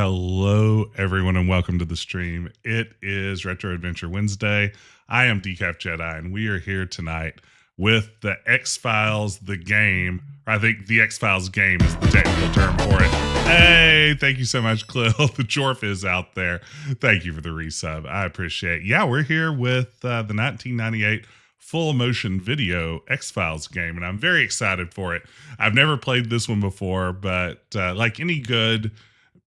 Hello, everyone, and welcome to the stream. It is Retro Adventure Wednesday. I am Decaf Jedi, and we are here tonight with the X-Files, the game. I think the X-Files game is the technical term for it. Hey, thank you so much, Clill. The Jorf is out there. Thank you for the resub. I appreciate it. Yeah, we're here with the 1998 full motion video X-Files game, and I'm very excited for it. I've never played this one before, but like any good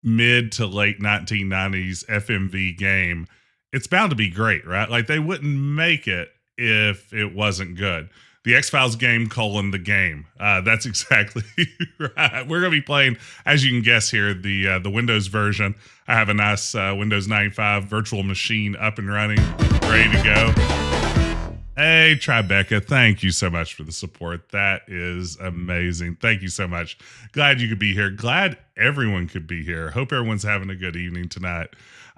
mid to late 1990s FMV game, it's bound to be great, right? Like they wouldn't make it if it wasn't good. The X-Files game : the game. That's exactly right. We're going to be playing, as you can guess here, the Windows version. I have a nice Windows 95 virtual machine up and running, ready to go. Hey, Tribeca, thank you so much for the support. That is amazing. Thank you so much. Glad you could be here. Glad everyone could be here. Hope everyone's having a good evening tonight.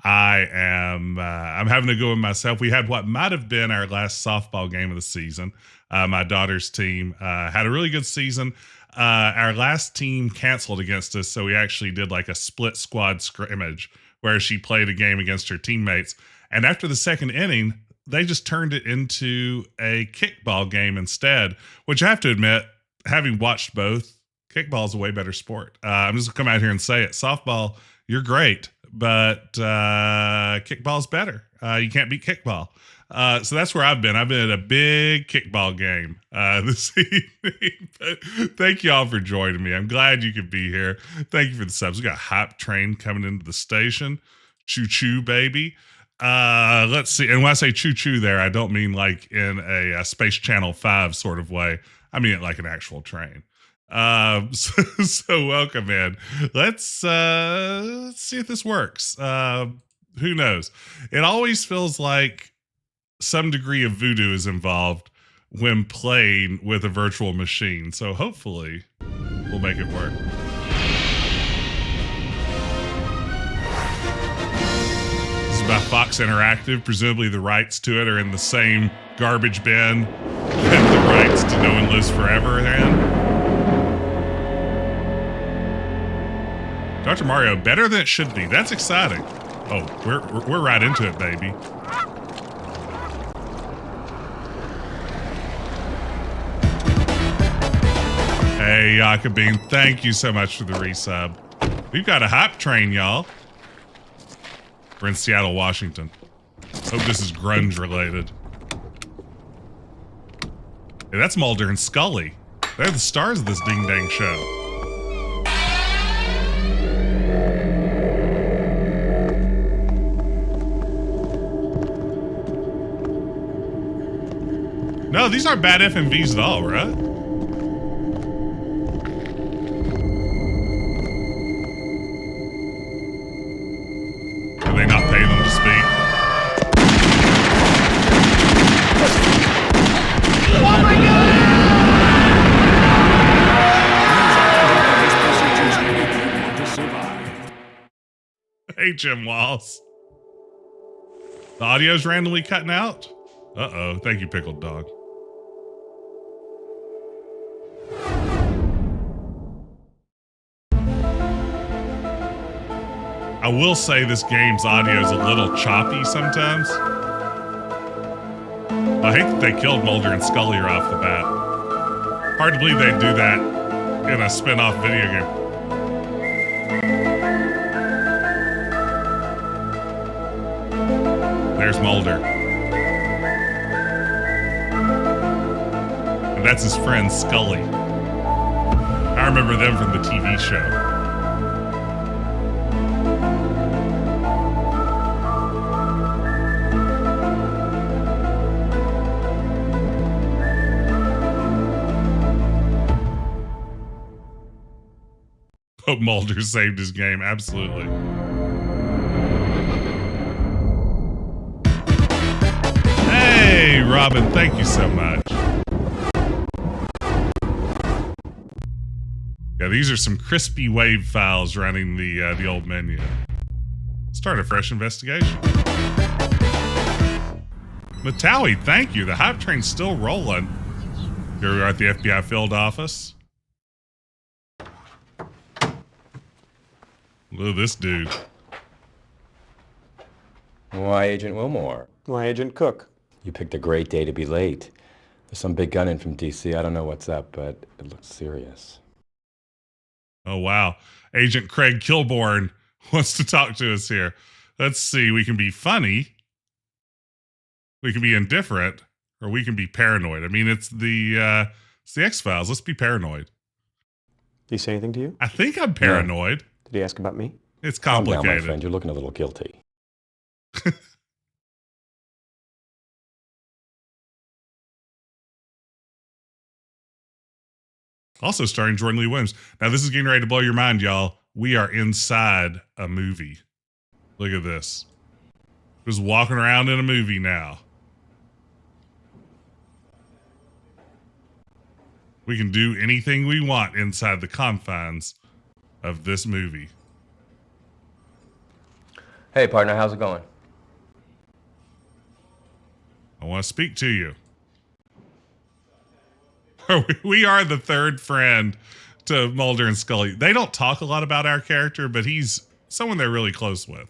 I'm having a good one myself. We had what might have been our last softball game of the season. My daughter's team had a really good season. Our last team canceled against us, so we actually did like a split squad scrimmage where she played a game against her teammates. And after the second inning, they just turned it into a kickball game instead, which I have to admit, having watched both, kickball is a way better sport. I'm just going to come out here and say it. Softball, you're great, but kickball's better. You can't beat kickball. So that's where I've been. I've been at a big kickball game this evening. But thank you all for joining me. I'm glad you could be here. Thank you for the subs. We got Hype Train coming into the station. Choo choo, baby. Let's see. And when I say choo choo there, I don't mean like in a Space Channel 5 sort of way. I mean it like an actual train. So welcome in. Let's see if this works. Who knows? It always feels like some degree of voodoo is involved when playing with a virtual machine. So hopefully we'll make it work. By Fox Interactive. Presumably the rights to it are in the same garbage bin that the rights to No One Lives Forever are in. Dr. Mario, better than it should be. That's exciting. Oh, we're right into it, baby. Hey, Yakabine, thank you so much for the resub. We've got a hype train, y'all. We're in Seattle, Washington. Hope this is grunge related. Hey, that's Mulder and Scully. They're the stars of this ding dang show. No, these aren't bad FMVs at all, right? They not pay them to speak. Oh my God! Hey, Jim Walls. The audio's randomly cutting out? Uh-oh. Thank you, Pickled Dog. I will say this game's audio is a little choppy sometimes. I hate that they killed Mulder and Scully right off the bat. Hard to believe they'd do that in a spin-off video game. There's Mulder. And that's his friend Scully. I remember them from the TV show. Hope Mulder saved his game. Absolutely. Hey, Robin, thank you so much. Yeah, these are some crispy wave files running the old menu. Start a fresh investigation. Matawi, thank you. The hype train's still rolling. Here we are at the FBI field office. Look at this dude. Why, Agent Willmore? Why, Agent Cook? You picked a great day to be late. There's some big gun in from D.C. I don't know what's up, but it looks serious. Oh, wow. Agent Craig Willmore wants to talk to us here. Let's see. We can be funny. We can be indifferent, or we can be paranoid. I mean, it's the X-Files. Let's be paranoid. Did he say anything to you? I think I'm paranoid. Did he ask about me? It's Calm down, complicated. my friend. You're looking a little guilty. Also starring Jordan Lee Williams. Now, this is getting ready to blow your mind, y'all. We are inside a movie. Look at this. Just walking around in a movie now. We can do anything we want inside the confines of this movie. Hey, partner, how's it going? I want to speak to you. We are the third friend to Mulder and Scully. They don't talk a lot about our character, but he's someone they're really close with.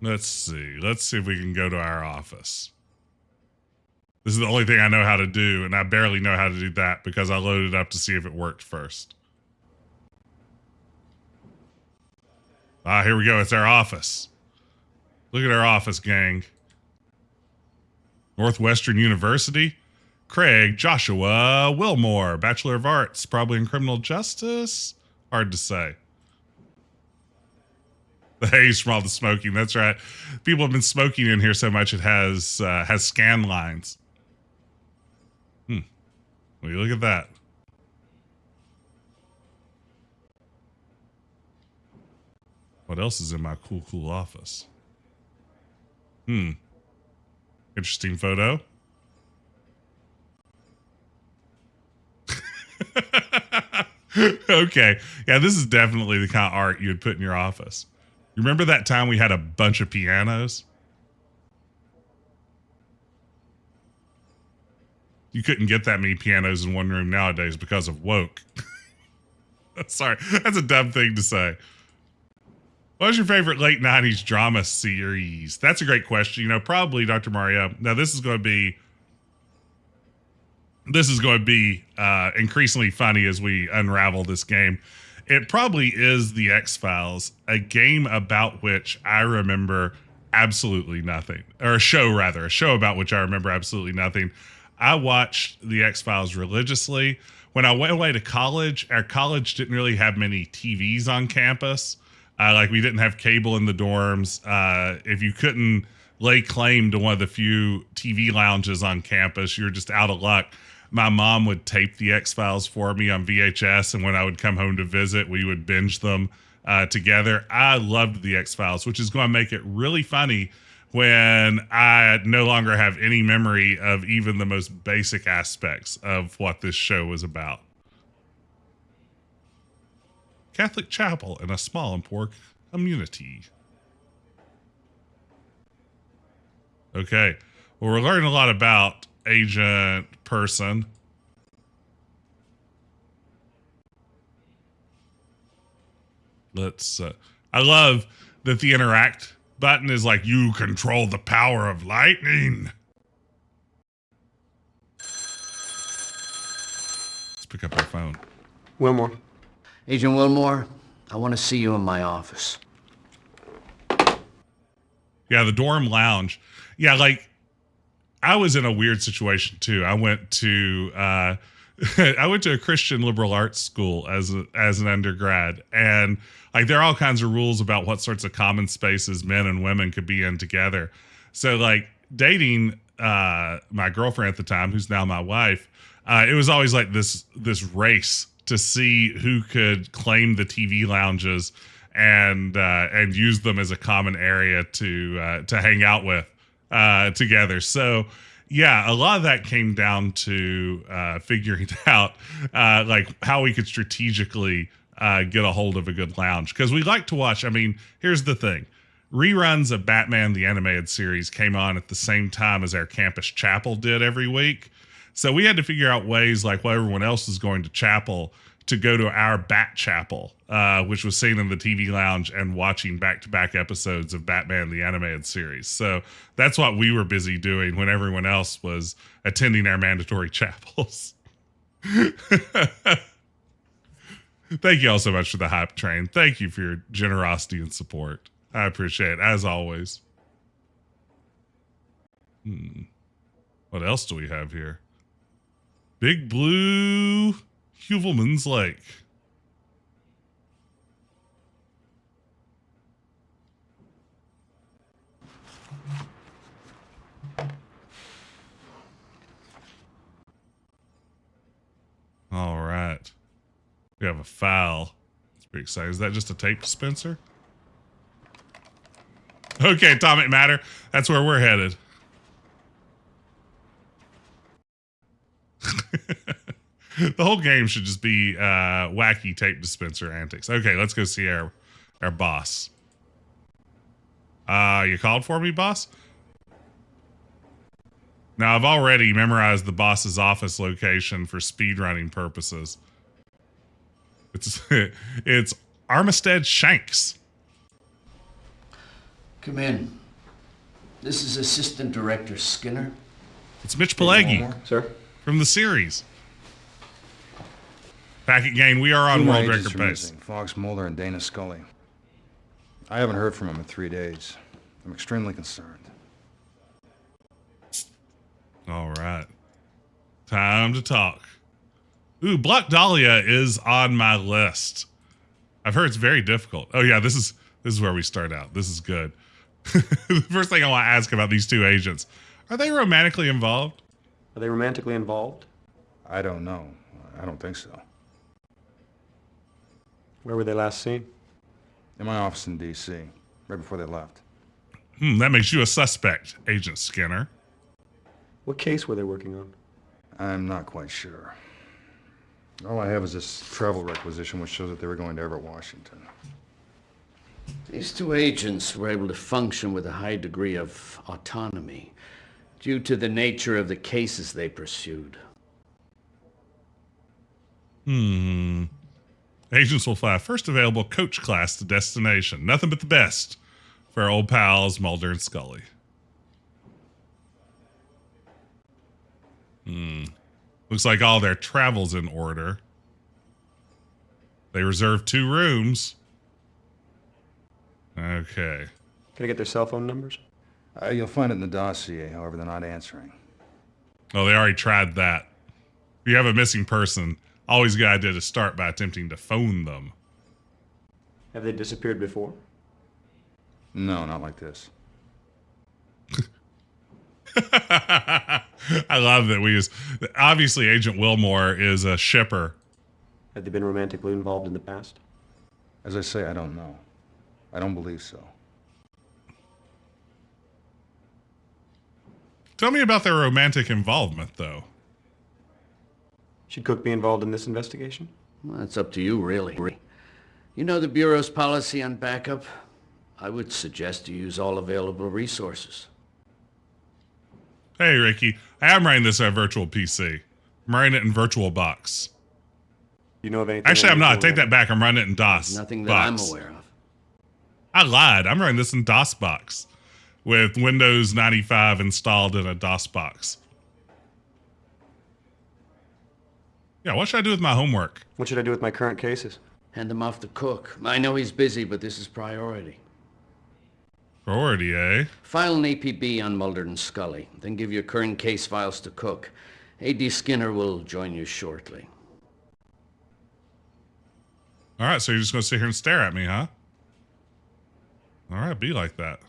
Let's see. Let's see if we can go to our office. This is the only thing I know how to do, and I barely know how to do that because I loaded up to see if it worked first. Ah, here we go. It's our office. Look at our office, gang. Northwestern University. Craig Joshua Willmore, Bachelor of Arts, probably in criminal justice. Hard to say. The haze from all the smoking. That's right. People have been smoking in here so much it has scan lines. Well, you look at that. What else is in my cool office? Interesting photo. Okay. Yeah, this is definitely the kind of art you would put in your office. You remember that time we had a bunch of pianos? You couldn't get that many pianos in one room nowadays because of woke. Sorry, that's a dumb thing to say. What was your favorite late 90s drama series? That's a great question. You know, probably Dr. Mario. Now, this is going to be increasingly funny as we unravel this game. It probably is the X-Files, a game about which I remember absolutely nothing. Or a show about which I remember absolutely nothing. I watched the X-Files religiously. When I went away to college, our college didn't really have many TVs on campus. Like we didn't have cable in the dorms. If you couldn't lay claim to one of the few TV lounges on campus, you're just out of luck. My mom would tape the X-Files for me on VHS, and when I would come home to visit, we would binge them together. I loved the X-Files, which is going to make it really funny when I no longer have any memory of even the most basic aspects of what this show was about. Catholic chapel in a small and poor community. Okay. Well, we're learning a lot about Agent Person. Let's, I love that the interact button is like, you control the power of lightning. Let's pick up our phone. Willmore. Agent Willmore, I want to see you in my office. Yeah, the dorm lounge. Yeah, like I was in a weird situation too. I went to a Christian liberal arts school as an undergrad, and like there are all kinds of rules about what sorts of common spaces men and women could be in together. So like dating my girlfriend at the time, who's now my wife, it was always like this race to see who could claim the TV lounges and use them as a common area to hang out with together. So yeah, a lot of that came down to figuring out like how we could strategically get a hold of a good lounge, because we like to watch. I mean, here's the thing. reruns of Batman the Animated Series came on at the same time as our campus chapel did every week. So we had to figure out ways, like while everyone else was going to chapel, to go to our Bat Chapel, which was seen in the TV lounge and watching back-to-back episodes of Batman the Animated Series. So that's what we were busy doing when everyone else was attending our mandatory chapels. Thank you all so much for the hype train. Thank you for your generosity and support. I appreciate it, as always. What else do we have here? Big Blue Huvelman's Lake. All right. We have a file. It's pretty exciting. Is that just a tape dispenser? Okay, Atomic Matter. That's where we're headed. The whole game should just be wacky tape dispenser antics. Okay, let's go see our boss. You called for me, boss? Now, I've already memorized the boss's office location for speedrunning purposes. It's Armistead Shanks. Come in. This is Assistant Director Skinner. It's Mitch Pileggi Sir? from the series. Packet Gang, we are on Two World agents Record are Base. missing, Fox Mulder and Dana Scully. I haven't heard from them in 3 days. I'm extremely concerned. All right. Time to talk. Ooh, Black Dahlia is on my list. I've heard it's very difficult. Oh yeah, this is where we start out. This is good. The first thing I want to ask about these two agents, are they romantically involved? Are they romantically involved? I don't know. I don't think so. Where were they last seen? In my office in D.C., right before they left. That makes you a suspect, Agent Skinner. What case were they working on? I'm not quite sure. All I have is this travel requisition which shows that they were going to Everett, Washington. These two agents were able to function with a high degree of autonomy due to the nature of the cases they pursued. Agents will fly first available coach class to destination. Nothing but the best for our old pals Mulder and Scully. Looks like all their travel's in order. They reserved 2 rooms. Okay. Can I get their cell phone numbers? You'll find it in the dossier, however, they're not answering. Oh, they already tried that. If you have a missing person, always a good idea to start by attempting to phone them. Have they disappeared before? No, not like this. I love that we use. Obviously, Agent Willmore is a shipper. Have they been romantically involved in the past? As I say, I don't know. I don't believe so. Tell me about their romantic involvement, though. Should Cook be involved in this investigation? Well, that's up to you, really. You know the Bureau's policy on backup? I would suggest you use all available resources. Hey, Ricky, I am running this on virtual PC. I'm running it in VirtualBox. You know of anything? Actually, I'm not. unusual Take that back. I'm running it in DOS. Nothing that Box. I'm aware of. I lied. I'm running this in DOSBox with Windows 95 installed in a DOSBox. Yeah, what should I do with my homework? What should I do with my current cases? Hand them off to Cook. I know he's busy, but this is priority. Priority, eh? File an APB on Mulder and Scully, then give your current case files to Cook. A.D. Skinner will join you shortly. All right, so you're just going to sit here and stare at me, huh? All right, be like that.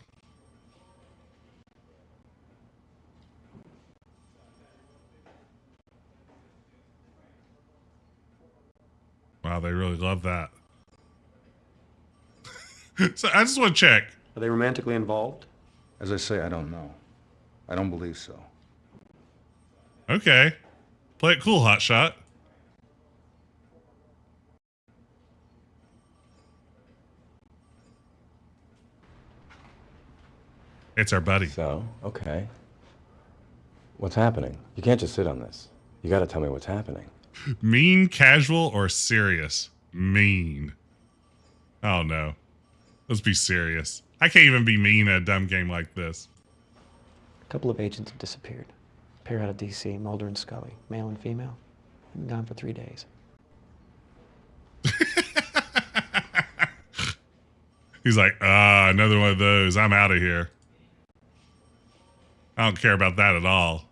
Wow, they really love that. So I just want to check. Are they romantically involved? As I say, I don't know. I don't believe so. Okay. Play it cool, hotshot. It's our buddy. So, okay. What's happening? You can't just sit on this. You gotta tell me what's happening. Mean, casual, or serious? Mean. Oh no. Let's be serious. I can't even be mean at a dumb game like this. A couple of agents have disappeared. A pair out of D.C., Mulder and Scully, male and female. Been gone for 3 days. He's like, another one of those. I'm out of here. I don't care about that at all.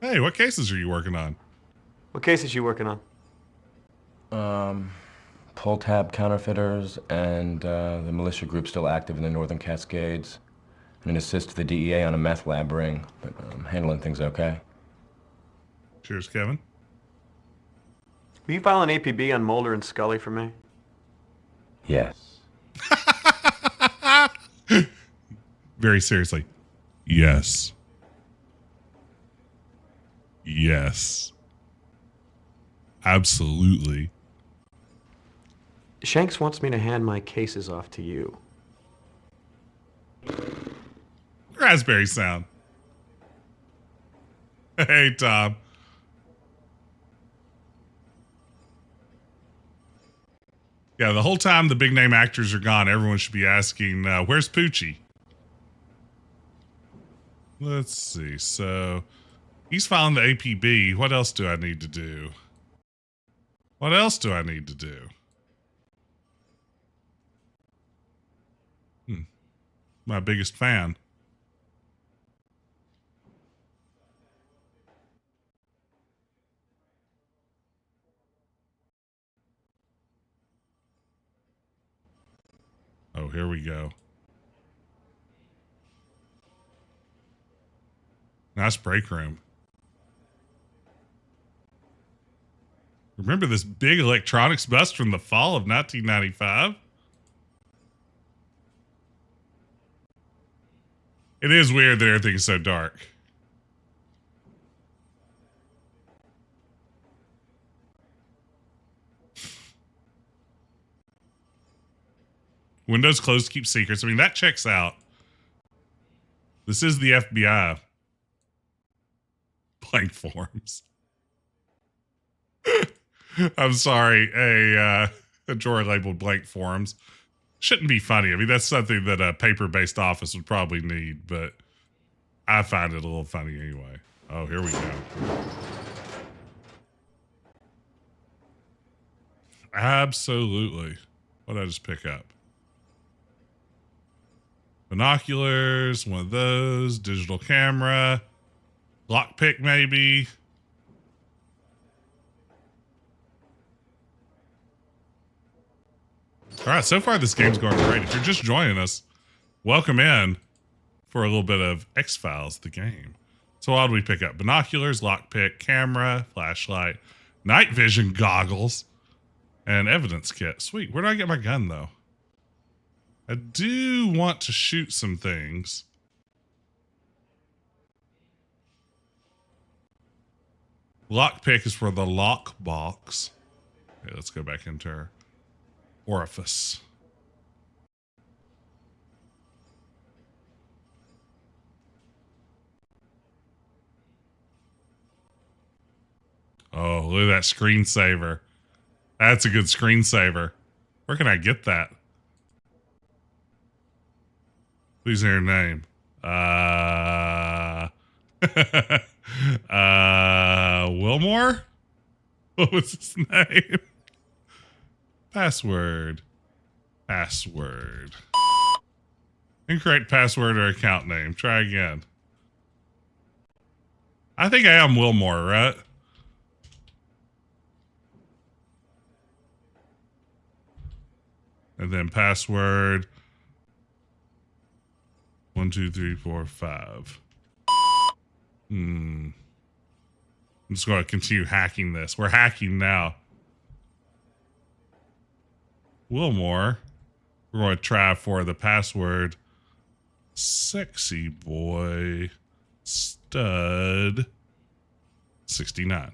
Hey, what cases are you working on? What case is you working on? Pull tab counterfeiters and the militia group still active in the Northern Cascades. And an assist to the DEA on a meth lab ring, but handling things okay. Cheers, Kevin. Will you file an APB on Mulder and Scully for me? Yes. Very seriously. Yes. Yes. Absolutely. Shanks wants me to hand my cases off to you. Raspberry sound. Hey, Tom. Yeah, the whole time the big name actors are gone, everyone should be asking, where's Poochie? Let's see. So he's filing the APB. What else do I need to do? What else do I need to do? My biggest fan. Oh, here we go. Nice break room. Remember this big electronics bust from the fall of 1995? It is weird that everything's so dark. Windows closed to keep secrets. I mean, that checks out. This is the FBI. Blank forms. I'm sorry. A drawer labeled blank forms. Shouldn't be funny. I mean, that's something that a paper-based office would probably need, but I find it a little funny anyway. Oh, here we go. Absolutely. What did I just pick up? Binoculars, one of those, digital camera, lockpick maybe. All right, so far this game's going great. If you're just joining us, welcome in for a little bit of X-Files, the game. So what did we pick up? Binoculars, lockpick, camera, flashlight, night vision goggles, and evidence kit. Sweet. Where do I get my gun, though? I do want to shoot some things. Lockpick is for the lock box. Okay, let's go back into our orifice. Oh, look at that screensaver. That's a good screensaver. Where can I get that? Please say your name. Willmore? What was his name? Password. Password. Incorrect password or account name. Try again. I think I am Willmore, right? And then password 1, 2, 3, 4, 5. I'm just going to continue hacking this. We're hacking now. Willmore. We're going to try for the password sexy boy stud 69.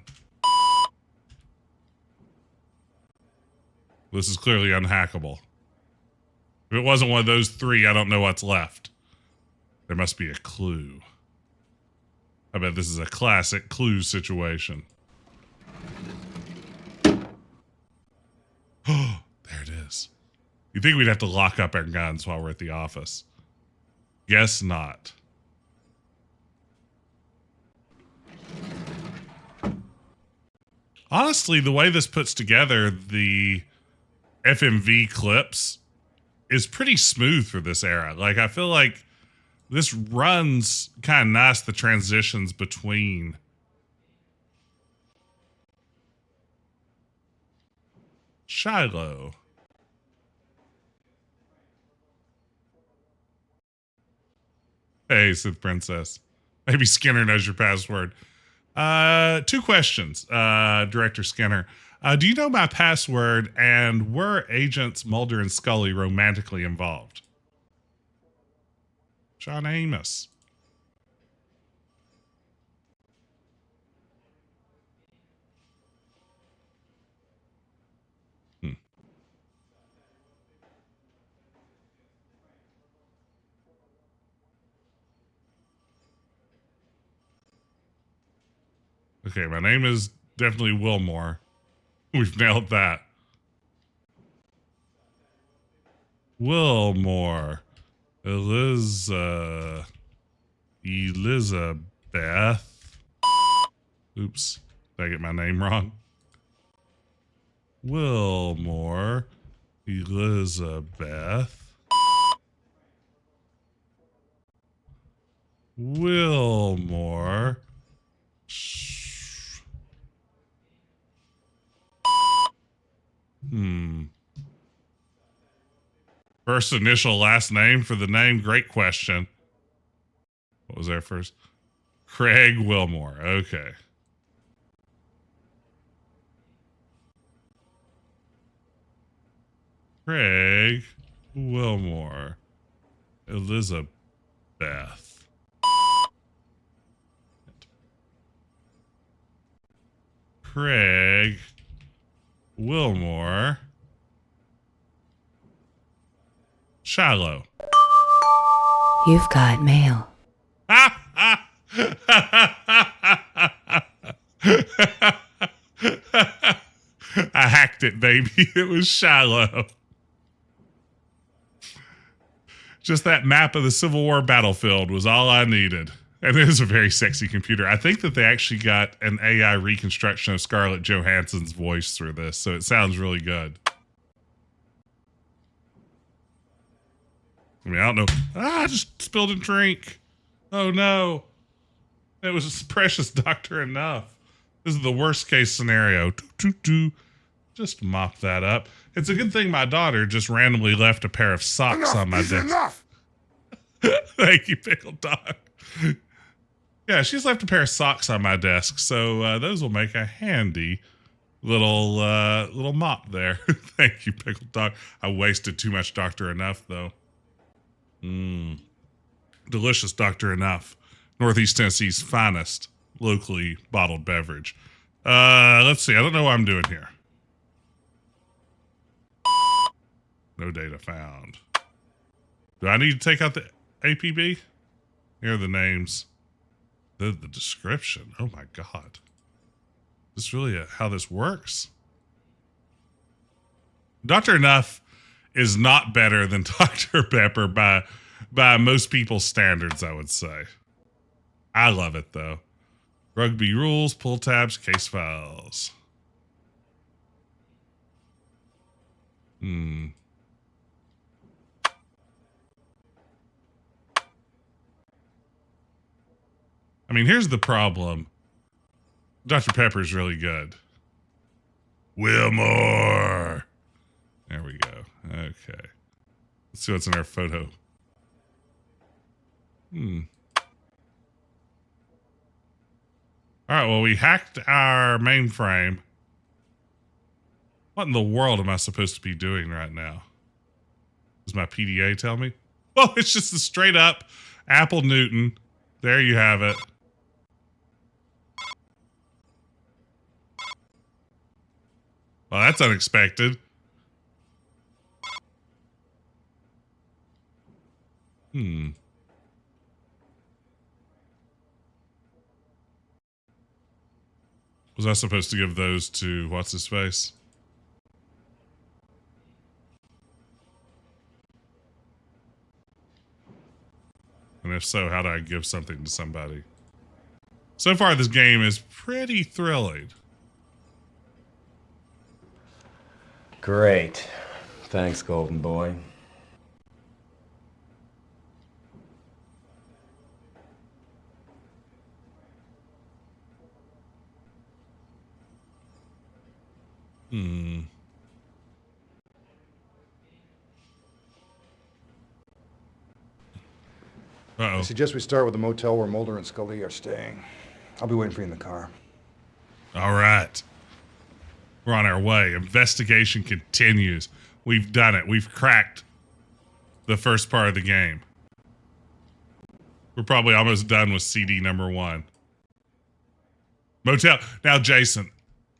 This is clearly unhackable. If it wasn't one of those three, I don't know what's left. There must be a clue. I bet this is a classic clue situation. Oh, there it is. You'd think we'd have to lock up our guns while we're at the office. Guess not. Honestly, the way this puts together the FMV clips is pretty smooth for this era. Like, I feel like this runs kind of nice, the transitions between. Shiloh. Hey, Sith Princess. Maybe Skinner knows your password. 2 questions, Director Skinner. Do you know my password, and were agents Mulder and Scully romantically involved? John Amos. Okay, my name is definitely Willmore. We've nailed that. Willmore. Elizabeth. Oops. Did I get my name wrong? Willmore. Elizabeth. Willmore. First initial, last name for the name? Great question. What was there first? Craig Willmore. Okay. Craig Willmore. Elizabeth. Craig Willmore. Shiloh. You've got mail. I hacked it, baby. It was Shiloh. Just that map of the Civil War battlefield was all I needed. And it is a very sexy computer. I think that they actually got an AI reconstruction of Scarlett Johansson's voice through this, so it sounds really good. I mean, I don't know. I just spilled a drink. Oh, no. It was precious Dr. Enough. This is the worst case scenario. Just mop that up. It's a good thing my daughter just randomly left a pair of socks on my desk. Enough! Thank you, Pickle Dog. Yeah, she's left a pair of socks on my desk, so those will make a handy little mop there. Thank you, Pickle Dog. I wasted too much Dr. Enough, though. Delicious Dr. Enough. Northeast Tennessee's finest locally bottled beverage. Let's see. I don't know what I'm doing here. No data found. Do I need to take out the APB? Here are the names. The description. Oh my God. Is this really how this works? Dr. Enough is not better than Dr. Pepper by most people's standards, I would say. I love it, though. Rugby rules, pull tabs, case files. I mean, here's the problem. Dr. Pepper's really good. Willmore. There we go. Okay. Let's see what's in our photo. All right, well, we hacked our mainframe. What in the world am I supposed to be doing right now? Does my PDA tell me? Well, it's just a straight up Apple Newton. There you have it. Well, that's unexpected. Hmm. Was I supposed to give those to what's his face? And if so, how do I give something to somebody? So far, this game is pretty thrilling. Great. Thanks, Golden Boy. Hmm. I Uh-oh. suggest we start with the motel where Mulder and Scully are staying. I'll be waiting for you in the car. All right. We're on our way. Investigation continues. We've done it. We've cracked the first part of the game. We're probably almost done with CD number 1. Motel. Now, Jason,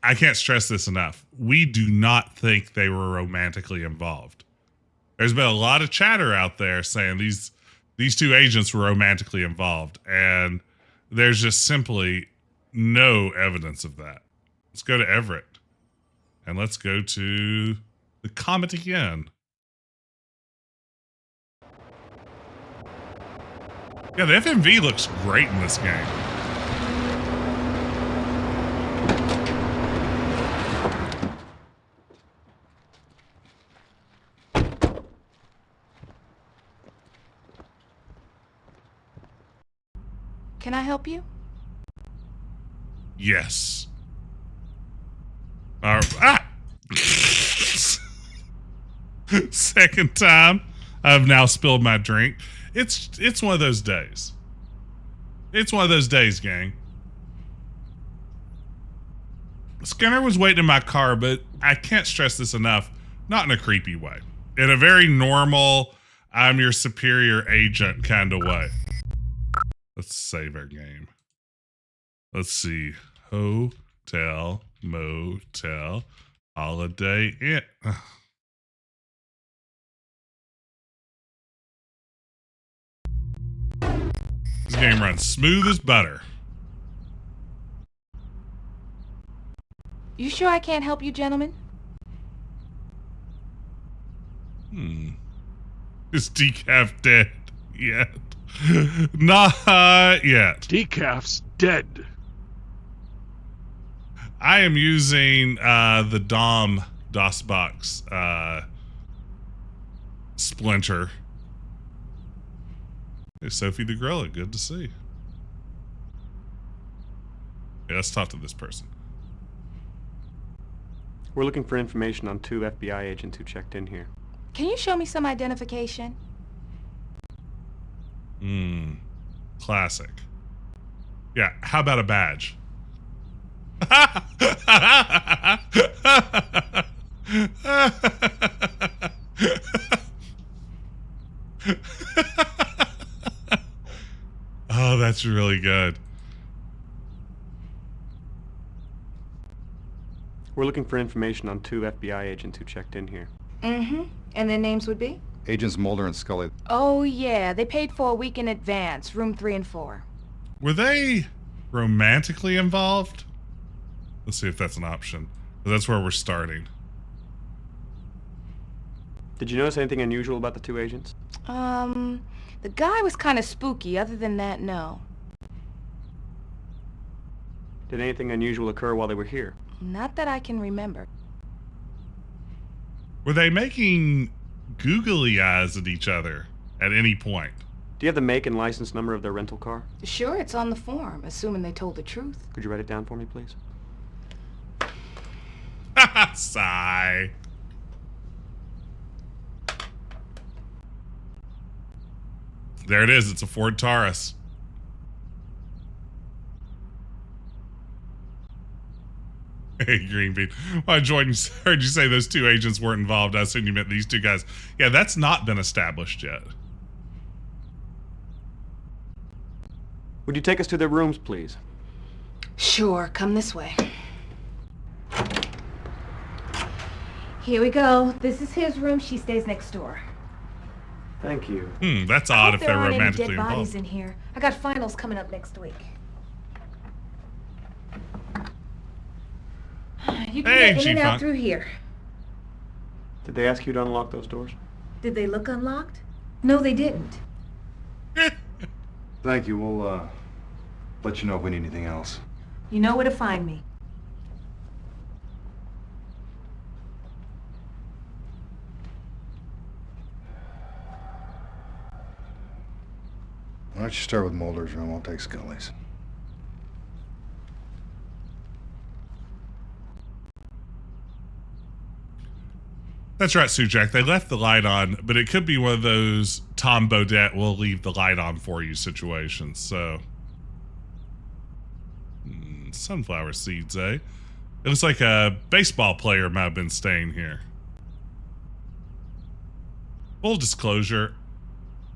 I can't stress this enough. We do not think they were romantically involved. There's been a lot of chatter out there saying these two agents were romantically involved, and there's just simply no evidence of that. Let's go to Everett, and let's go to the Comedy Inn. Yeah, the FMV looks great in this game. Can I help you? Yes. Ah! Second time I've now spilled my drink. It's one of those days. It's one of those days, gang. Skinner was waiting in my car, but I can't stress this enough. Not in a creepy way. In a very normal, I'm your superior agent kind of way. Let's save our game. Let's see. Hotel, motel, holiday inn. This game runs smooth as butter. You sure I can't help you, gentlemen? Is Decaf dead yet? Not yet. Decaf's dead. I am using the DOSBox Splinter. Hey, Sophie DeGrella, good to see. Yeah, let's talk to this person. We're looking for information on 2 FBI agents who checked in here. Can you show me some identification? Classic. Yeah, how about a badge? Oh, that's really good. We're looking for information on 2 FBI agents who checked in here. Mm-hmm. And their names would be? Agents Mulder and Scully. Oh, yeah. They paid for a week in advance, room 3 and 4. Were they romantically involved? Let's see if that's an option. That's where we're starting. Did you notice anything unusual about the 2 agents? The guy was kind of spooky. Other than that, no. Did anything unusual occur while they were here? Not that I can remember. Were they making googly eyes at each other at any point? Do you have the make and license number of their rental car? Sure, it's on the form, assuming they told the truth. Could you write it down for me, please? Sigh. There it is. It's a Ford Taurus. Hey, Green Bean. Well, Jordan, heard you say those 2 agents weren't involved. I assume you meant these 2 guys. Yeah, that's not been established yet. Would you take us to their rooms, please? Sure, come this way. Here we go. This is his room. She stays next door. Thank you. That's I odd hope if there they're aren't any romantically dead bodies involved. in here. I got finals coming up next week. You can Hey, get in and G-Funk. out through here. Did they ask you to unlock those doors? Did they look unlocked? No, they didn't. Thank you. We'll, let you know if we need anything else. You know where to find me. Why don't you start with Mulder's room? I'll take Scully's. That's right, Sujak. They left the light on, but it could be one of those Tom Bodette will leave the light on for you situations. So, sunflower seeds, eh? It looks like a baseball player might have been staying here. Full disclosure,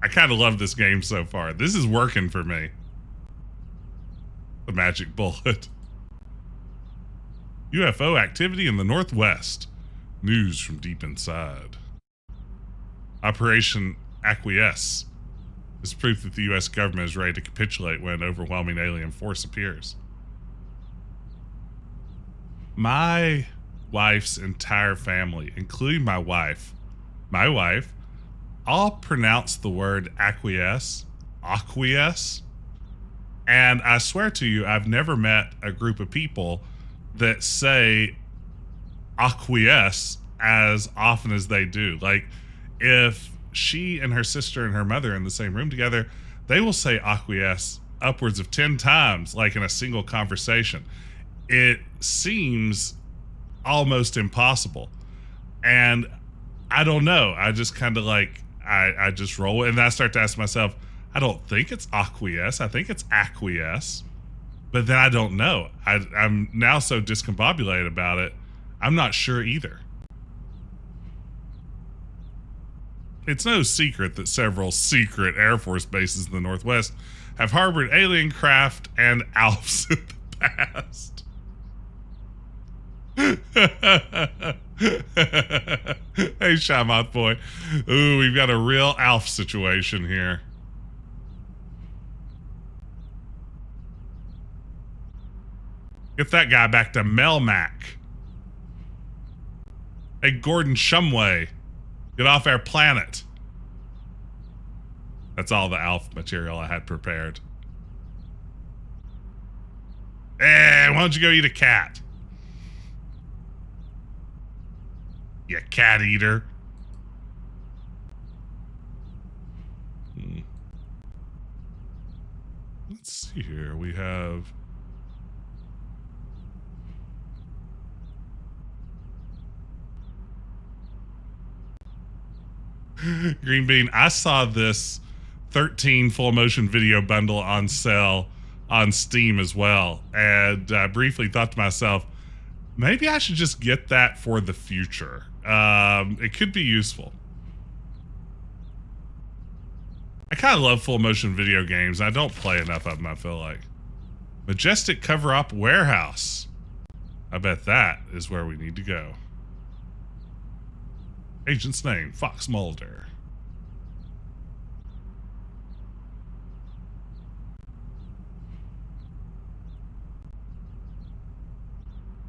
I kind of love this game so far. This is working for me. The magic bullet. UFO activity in the Northwest. News from deep inside. Operation Acquiesce is proof that the U.S. government is ready to capitulate when an overwhelming alien force appears. My wife's entire family, including my wife, all pronounce the word acquiesce, and I swear to you, I've never met a group of people that say acquiesce as often as they do. Like, if she and her sister and her mother are in the same room together, they will say acquiesce upwards of 10 times, like in a single conversation. It seems almost impossible. And I don't know. I just kind of like, I just roll it. And then I start to ask myself, I don't think it's acquiesce. I think it's acquiesce. But then I don't know. I'm now so discombobulated about it. I'm not sure either. It's no secret that several secret Air Force bases in the Northwest have harbored alien craft and ALFs in the past. Hey, Shamoth boy. Ooh, we've got a real ALF situation here. Get that guy back to Melmac. Hey, Gordon Shumway. Get off our planet. That's all the ALF material I had prepared. Hey, why don't you go eat a cat? You cat eater. Let's see here. We have... Green Bean, I saw this 13 full motion video bundle on sale on Steam as well, and I briefly thought to myself, maybe I should just get that for the future. It could be useful. I kind of love full motion video games. I don't play enough of them, I feel like. Majestic Cover-Up Warehouse. I bet that is where we need to go. Agent's name, Fox Mulder.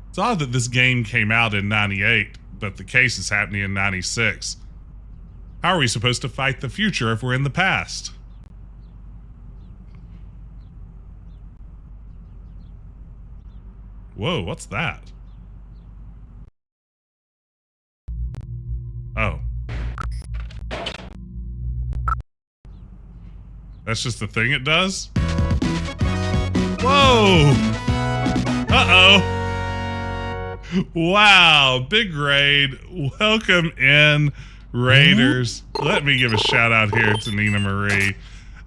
It's odd that this game came out in 98, but the case is happening in 96. How are we supposed to fight the future if we're in the past? Whoa, what's that? Oh. That's just the thing it does? Whoa! Uh-oh. Wow, big raid. Welcome in, Raiders. Let me give a shout out here to Nina Marie.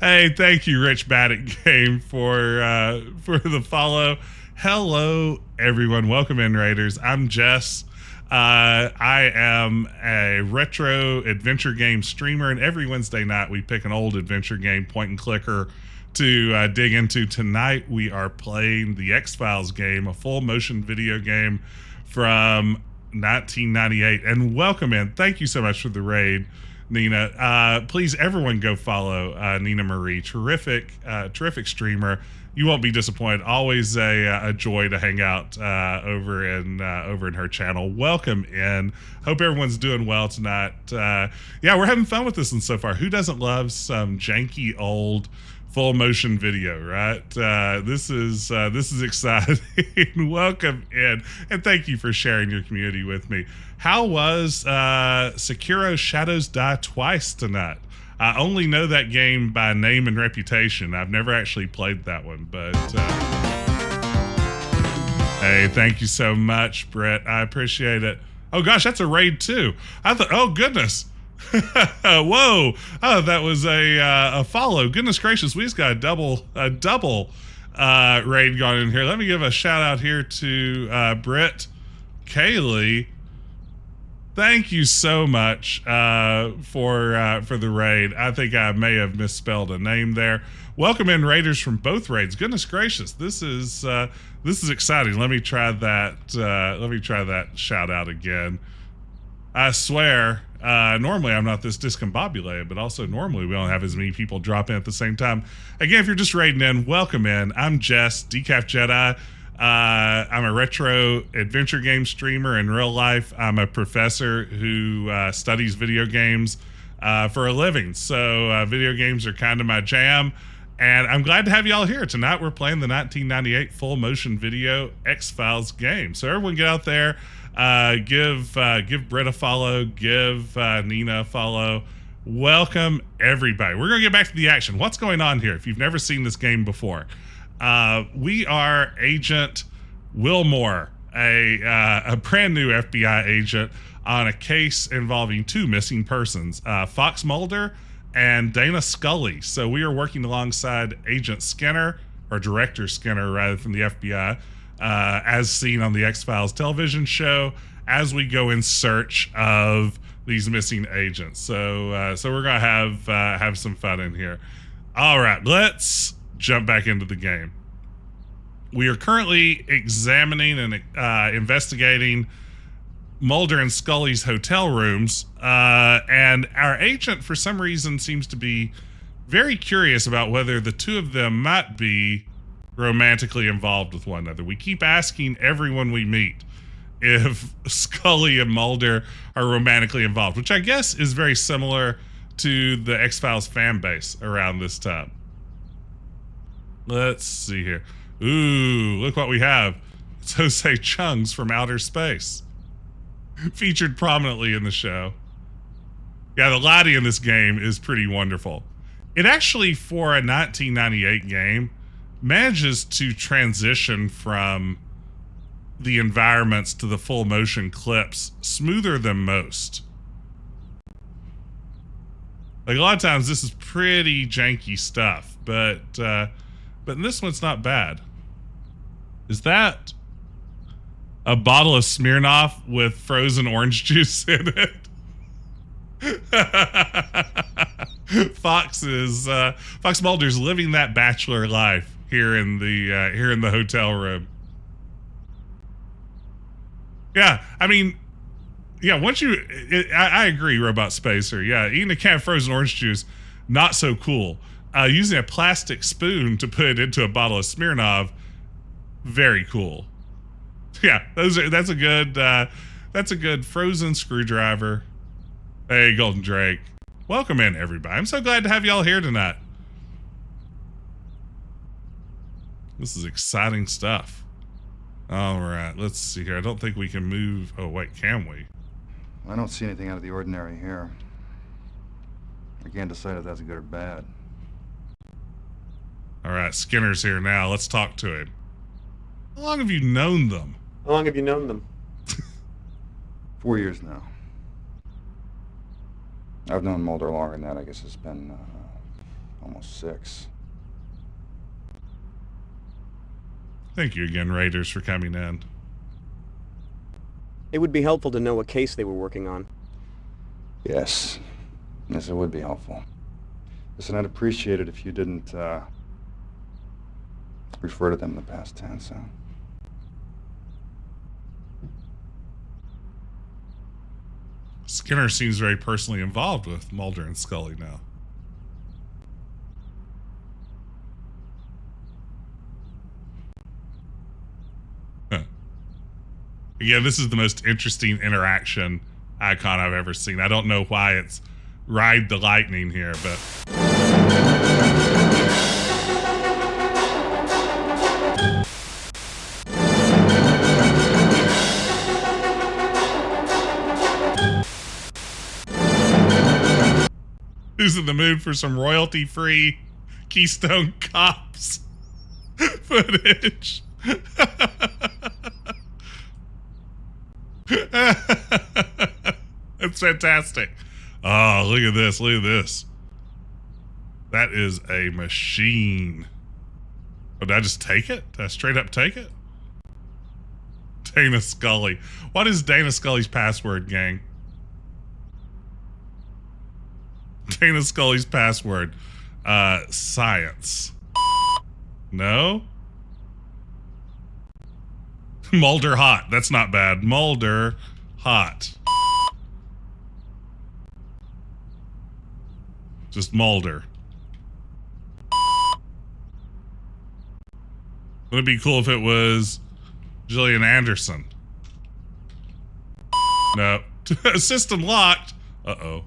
Hey, thank you, Rich Baddick Game, for the follow. Hello, everyone. Welcome in, Raiders. I'm Jess. I am a retro adventure game streamer, and every Wednesday night we pick an old adventure game, point and clicker, to dig into. Tonight we are playing the X-Files game, a full motion video game from 1998. And welcome in. Thank you so much for the raid Nina. Please, everyone, go follow Nina Marie. Terrific streamer. You won't be disappointed. Always a joy to hang out over in her channel. Welcome in. Hope everyone's doing well tonight. Yeah, we're having fun with this one so far. Who doesn't love some janky old full motion video, right? This is exciting. Welcome in, and thank you for sharing your community with me. How was Sekiro Shadows Die Twice tonight? I only know that game by name and reputation. I've never actually played that one, but hey, thank you so much, Brett. I appreciate it. Oh gosh, that's a raid too. I thought, oh goodness. Whoa. Oh, that was a follow. Goodness gracious, we just got a double raid going in here. Let me give a shout out here to Britt Kaylee. Thank you so much for the raid. I think I may have misspelled a name there. Welcome in raiders from both raids. Goodness gracious, this is exciting. Let me try that shout out again. I swear, normally I'm not this discombobulated, but also normally we don't have as many people drop in at the same time. Again, if you're just raiding in, welcome in. I'm Jess, Decaf Jedi. I'm a retro adventure game streamer in real life. I'm a professor who studies video games for a living. So video games are kind of my jam. And I'm glad to have you all here. Tonight we're playing the 1998 full motion video X-Files game. So everyone get out there, give Britt a follow, give Nina a follow. Welcome everybody. We're going to get back to the action. What's going on here if you've never seen this game before? We are Agent Willmore, a brand new FBI agent on a case involving two missing persons, Fox Mulder and Dana Scully. So we are working alongside Agent Skinner, or Director Skinner rather, from the FBI, as seen on the X-Files television show, as we go in search of these missing agents. So we're gonna have some fun in here. All right, let's jump back into the game. We are currently examining and investigating Mulder and Scully's hotel rooms, and our agent, for some reason, seems to be very curious about whether the two of them might be romantically involved with one another. We keep asking everyone we meet if Scully and Mulder are romantically involved, which I guess is very similar to the X-Files fan base around this time. Let's see here. Ooh, look what we have. It's Jose Chung's from Outer Space. Featured prominently in the show. Yeah, the lighting in this game is pretty wonderful. It actually, for a 1998 game, manages to transition from the environments to the full motion clips smoother than most. Like, a lot of times this is pretty janky stuff, but in this one it's not bad. Is that a bottle of Smirnoff with frozen orange juice in it? Fox Mulder's living that bachelor life here in the hotel room. Yeah, I mean, yeah. I agree, Robot Spacer. Yeah, eating a can of frozen orange juice, not so cool. Using a plastic spoon to put it into a bottle of Smirnoff, very cool. Yeah, that's a good frozen screwdriver. Hey, Golden Drake. Welcome in, everybody. I'm so glad to have y'all here tonight. This is exciting stuff. All right, let's see here. I don't think we can move. Oh, wait, can we? I don't see anything out of the ordinary here. I can't decide if that's good or bad. All right, Skinner's here now. Let's talk to him. How long have you known them? How long have you known them? 4 years now. I've known Mulder longer than that. I guess it's been almost 6. Thank you again, Raiders, for coming in. It would be helpful to know what case they were working on. Yes. Yes, it would be helpful. Listen, I'd appreciate it if you didn't refer to them in the past tense. Skinner seems very personally involved with Mulder and Scully now. Huh. Again, this is the most interesting interaction icon I've ever seen. I don't know why it's Ride the Lightning here, but... Who's in the mood for some royalty-free Keystone Cops footage? That's fantastic. Oh, look at this. Look at this. That is a machine. Oh, did I just take it? Did I straight up take it? Dana Scully. What is Dana Scully's password, gang? Dana Scully's password. Science. No? Mulder hot. That's not bad. Mulder hot. Just Mulder. Would it be cool if it was Gillian Anderson? No. System locked. Uh-oh.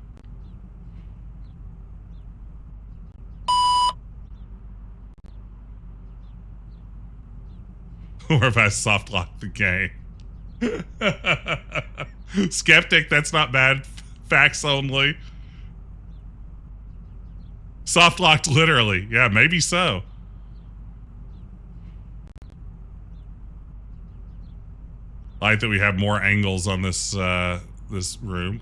Or if I soft lock the game. Skeptic, that's not bad. Facts only. Soft locked literally. Yeah, maybe so. I like that we have more angles on this this room.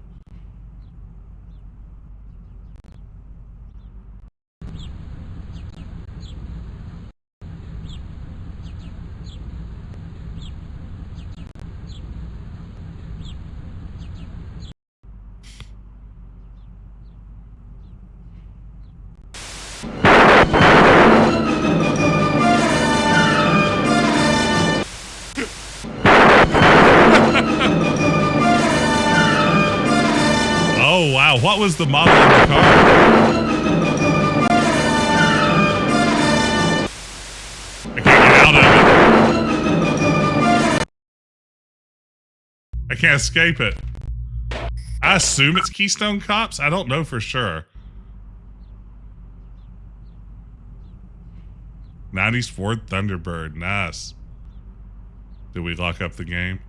Oh, wow. What was the model of the car? I can't get out of it. I can't escape it. I assume it's Keystone Cops. I don't know for sure. 90s Ford Thunderbird. Nice. Did we lock up the game?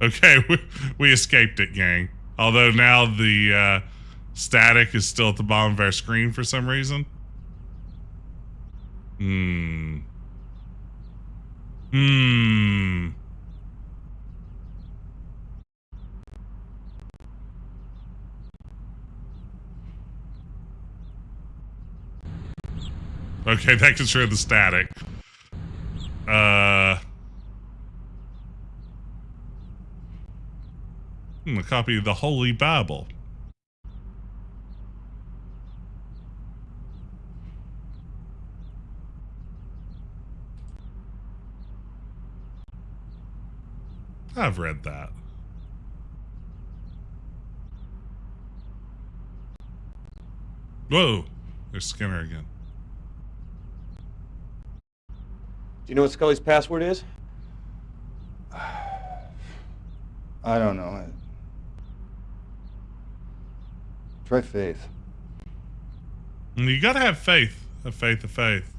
Okay, we escaped it, gang. Although now the static is still at the bottom of our screen for some reason. Okay, that gets rid of the static. A copy of the Holy Bible. I've read that. Whoa, there's Skinner again. Do you know what Scully's password is? I don't know. Try faith. You gotta have faith. A faith of faith.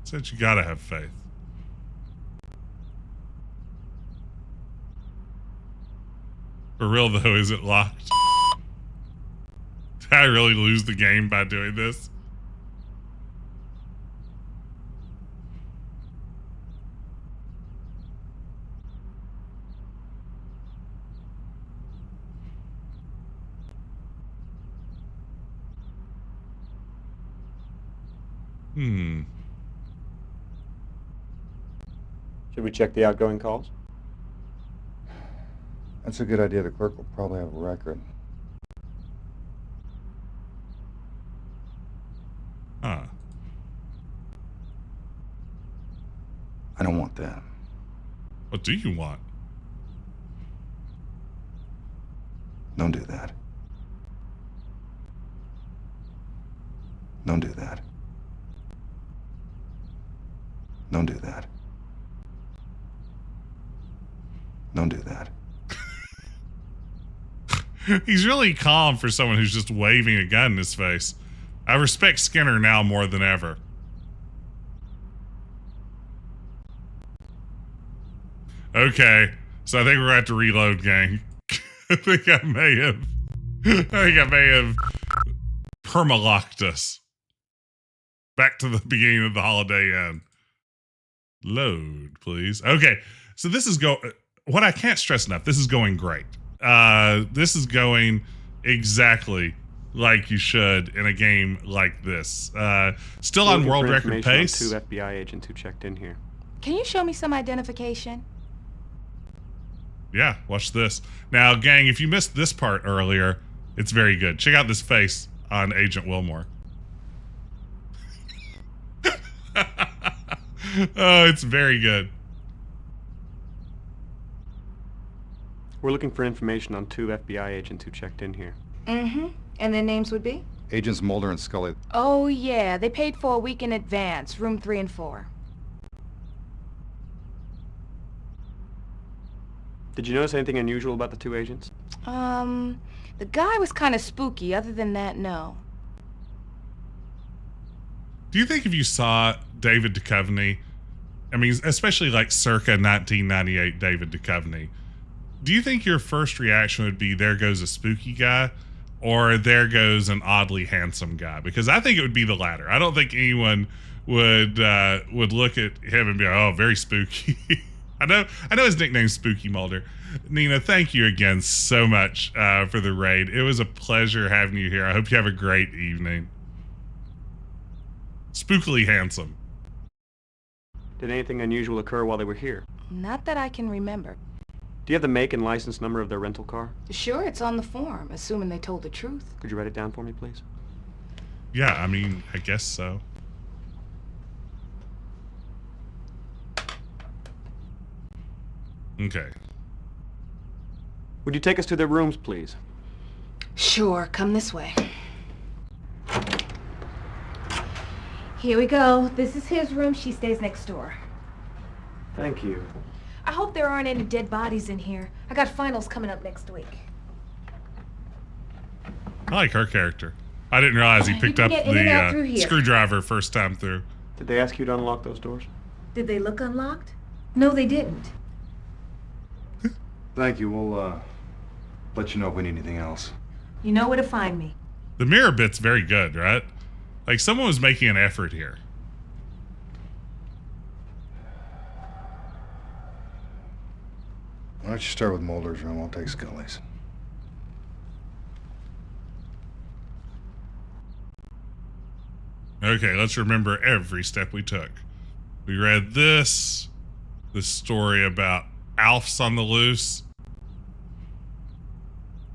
Said you gotta have faith. For real though, is it locked? Did I really lose the game by doing this? Should we check the outgoing calls? That's a good idea. The clerk will probably have a record. don't want that. What do you want? Don't do that. Don't do that. Don't do that. Don't do that. He's really calm for someone who's just waving a gun in his face. I respect Skinner now more than ever. Okay, so I think we're going to have to reload, gang. I think I may have permalocked us. Back to the beginning of the Holiday Inn. Load, please. Okay, so this is what I can't stress enough, this is going great. This is going exactly like you should in a game like this. Still on world record pace. Two FBI agents who checked in here. Can you show me some identification? Yeah, watch this. Now, gang, if you missed this part earlier, it's very good. Check out this face on Agent Willmore. Oh, it's very good. We're looking for information on two FBI agents who checked in here. Mm-hmm. And their names would be? Agents Mulder and Scully. Oh, yeah. They paid for a week in advance, room 3 and 4. Did you notice anything unusual about the two agents? The guy was kind of spooky. Other than that, no. Do you think if you saw David Duchovny, I mean, especially like circa 1998 David Duchovny, do you think your first reaction would be, there goes a spooky guy, or there goes an oddly handsome guy? Because I think it would be the latter. I don't think anyone would look at him and be, oh, very spooky. I know his nickname's Spooky Mulder. Nina, thank you again so much for the raid. It was a pleasure having you here. I hope you have a great evening. Spookily handsome. Did anything unusual occur while they were here? Not that I can remember. Do you have the make and license number of their rental car? Sure, it's on the form, assuming they told the truth. Could you write it down for me, please? Yeah, I mean, I guess so. Okay. Would you take us to their rooms, please? Sure, come this way. Here we go. This is his room. She stays next door. Thank you. I hope there aren't any dead bodies in here. I got finals coming up next week. I like her character. I didn't realize he picked up the screwdriver first time through. Did they ask you to unlock those doors? Did they look unlocked? No, they didn't. Thank you. We'll, let you know if we need anything else. You know where to find me. The mirror bit's very good, right? Like, someone was making an effort here. Why don't you start with Mulder's room? I'll take Scully's. Okay, let's remember every step we took. We read this story about Alf's on the loose.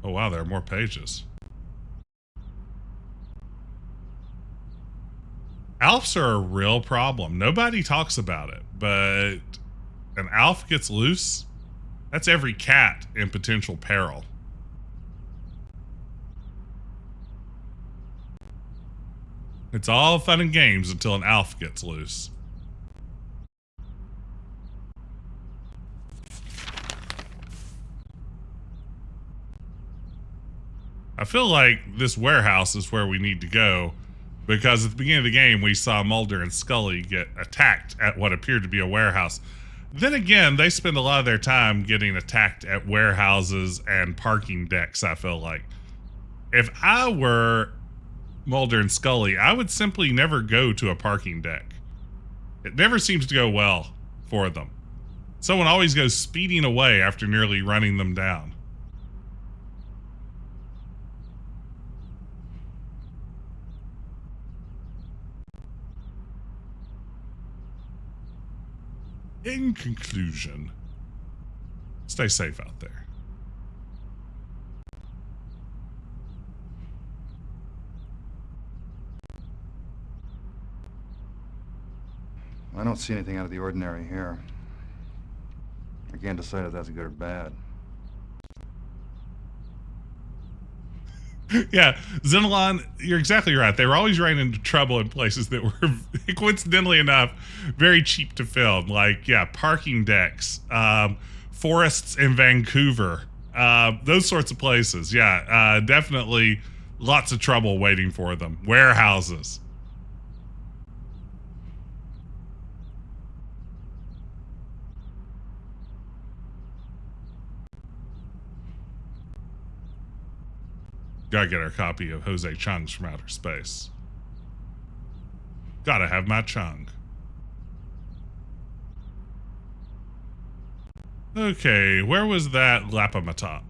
Oh wow, there are more pages. Alfs are a real problem. Nobody talks about it, but an Alf gets loose, that's every cat in potential peril. It's all fun and games until an Alf gets loose. I feel like this warehouse is where we need to go, because at the beginning of the game we saw Mulder and Scully get attacked at what appeared to be a warehouse. Then again, they spend a lot of their time getting attacked at warehouses and parking decks, I feel like. If I were Mulder and Scully, I would simply never go to a parking deck. It never seems to go well for them. Someone always goes speeding away after nearly running them down. In conclusion, stay safe out there. I don't see anything out of the ordinary here. I can't decide if that's good or bad. Yeah, Xenolon, you're exactly right. They were always running into trouble in places that were, coincidentally enough, very cheap to film. Like, yeah, parking decks, forests in Vancouver, those sorts of places. Yeah, definitely lots of trouble waiting for them. Warehouses. Gotta get our copy of Jose Chung's From Outer Space. Gotta have my Chung. Okay, where was that Lapamatop?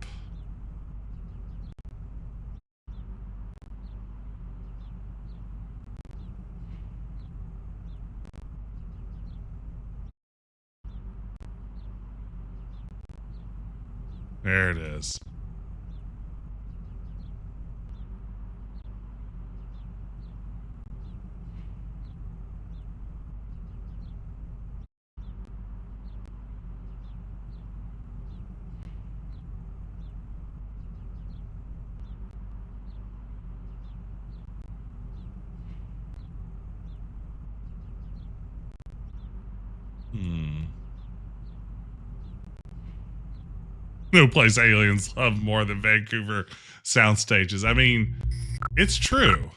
There it is. No place aliens love more than Vancouver sound stages. I mean, it's true.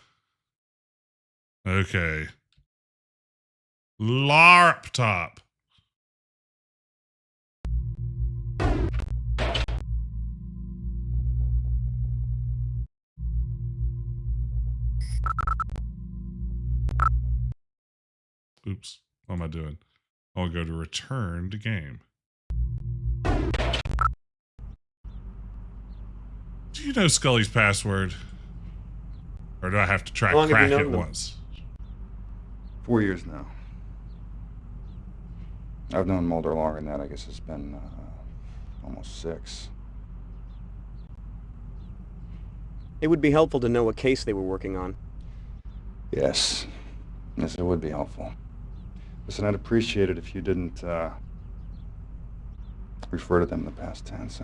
Okay. LARP top. Oops. What am I doing? I'll go to return to game. Do you know Scully's password? Or do I have to try How long have you crack it known them? once? 4 years now. I've known Mulder longer than that. I guess it's been almost 6. It would be helpful to know what case they were working on. Yes. Yes, it would be helpful. Listen, I'd appreciate it if you didn't refer to them in the past tense.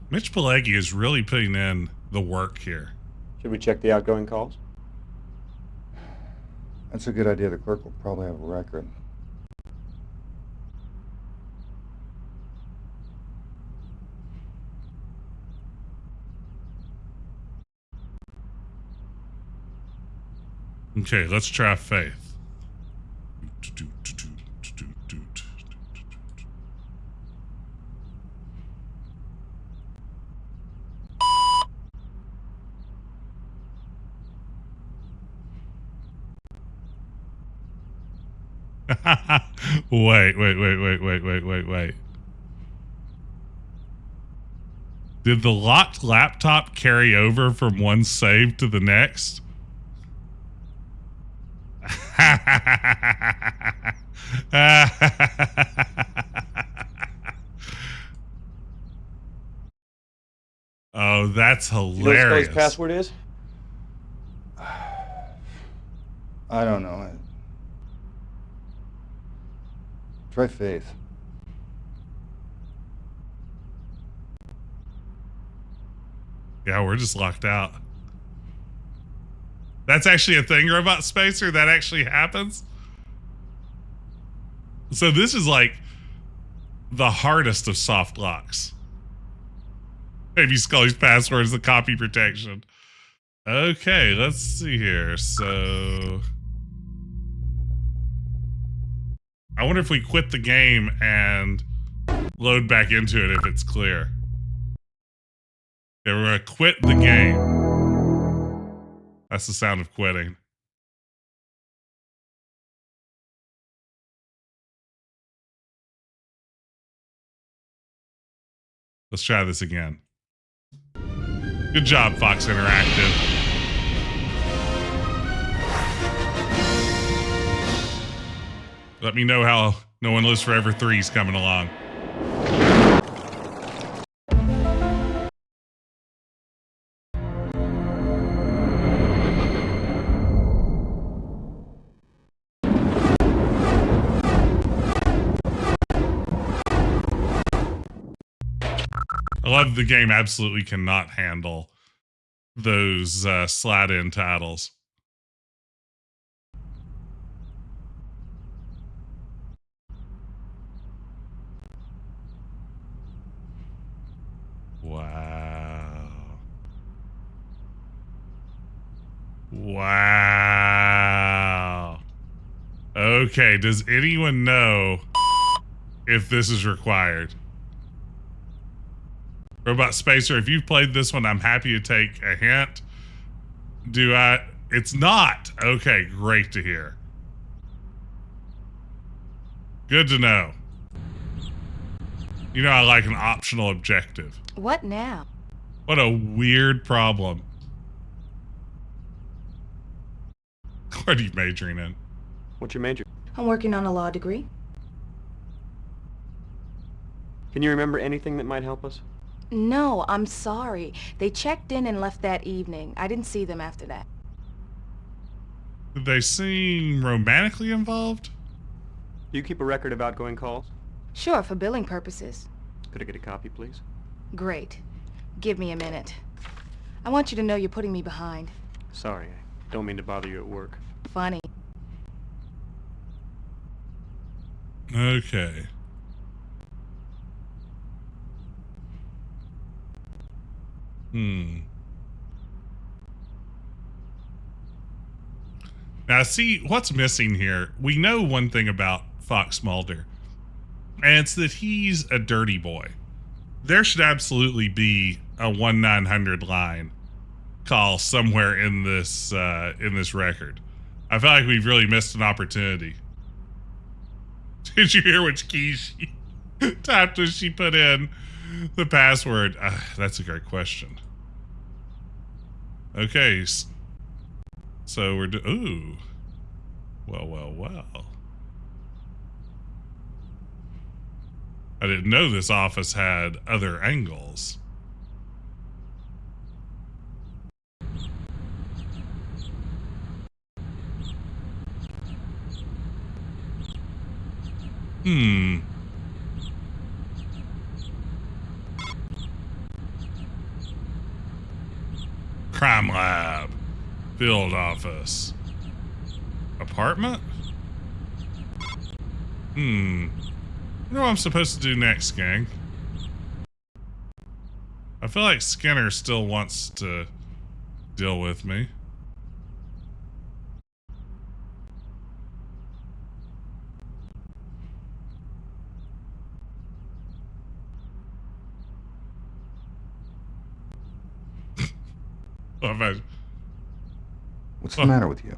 Mitch Pileggi is really putting in the work here. Should we check the outgoing calls? That's a good idea. The clerk will probably have a record. Okay, let's try Faith. Wait. Did the locked laptop carry over from one save to the next? Oh, that's You know what hilarious. Scully's password is? I don't know. Try Faith. Yeah, we're just locked out. That's actually a thing, Robot Spacer? That actually happens? So this is like the hardest of soft locks. Maybe Scully's password is the copy protection. Okay, let's see here. So I wonder if we quit the game and load back into it if it's clear. Okay, we're gonna quit the game. That's the sound of quitting. Let's try this again. Good job, Fox Interactive. Let me know how No One Lives Forever 3 is coming along. I love the game absolutely cannot handle those slide-in titles. Wow. Wow. Okay, does anyone know if this is required? Robot Spacer, if you've played this one, I'm happy to take a hint. It's not. Okay, great to hear. Good to know. You know, I like an optional objective. What now? What a weird problem. What are you majoring in? What's your major? I'm working on a law degree. Can you remember anything that might help us? No, I'm sorry. They checked in and left that evening. I didn't see them after that. Did they seem romantically involved? Do you keep a record of outgoing calls? Sure, for billing purposes. Could I get a copy, please? Great. Give me a minute. I want you to know you're putting me behind. Sorry, I don't mean to bother you at work. Funny. Okay. Now, see, what's missing here? We know one thing about Fox Mulder, and it's that he's a dirty boy. There should absolutely be a 1-900 line call somewhere in this record. I feel like we've really missed an opportunity. Did you hear which key she tapped when she put in the password? That's a great question. Okay, so we're ooh. Well. I didn't know this office had other angles. Crime lab. Field office. Apartment? I don't know what I'm supposed to do next, gang. I feel like Skinner still wants to deal with me. What's the matter with you?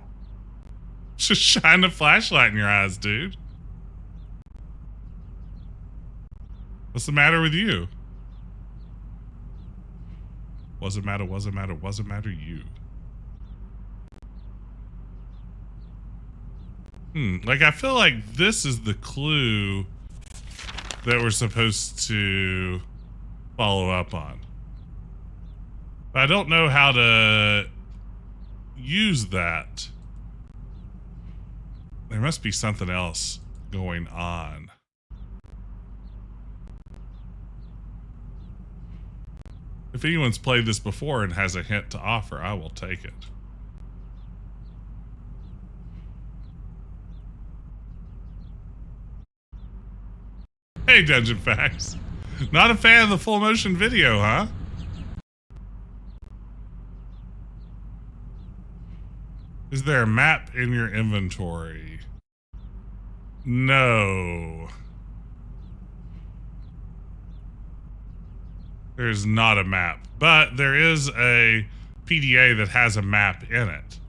Just shine a flashlight in your eyes, dude. What's the matter with you? Wasn't matter you. Like, I feel like this is the clue that we're supposed to follow up on. But I don't know how to use that. There must be something else going on. If anyone's played this before and has a hint to offer, I will take it. Hey, Dungeon Facts. Not a fan of the full motion video, huh? Is there a map in your inventory? No. There's not a map, but there is a PDA that has a map in it.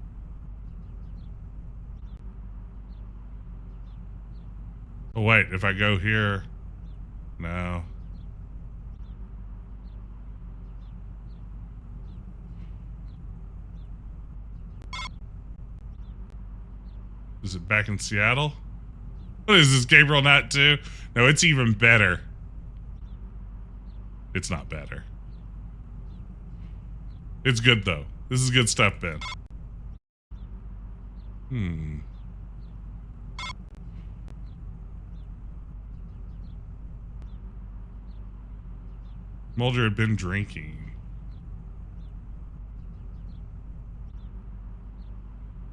Oh, wait, if I go here, no. Is it back in Seattle? What is this, Gabriel Knight 2? No, it's even better. It's not better. It's good, though. This is good stuff, Ben. Mulder had been drinking.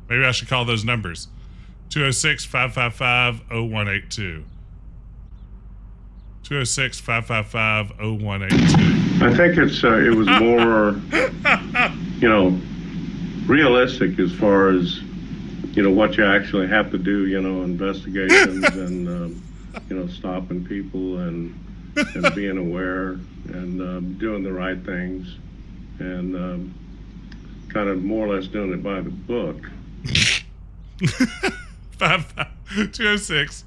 Maybe I should call those numbers. 206-555-0182. 206-555-0182. I think it was more, realistic as far as, what you actually have to do, investigations and, stopping people and being aware and doing the right things and kind of more or less doing it by the book. 206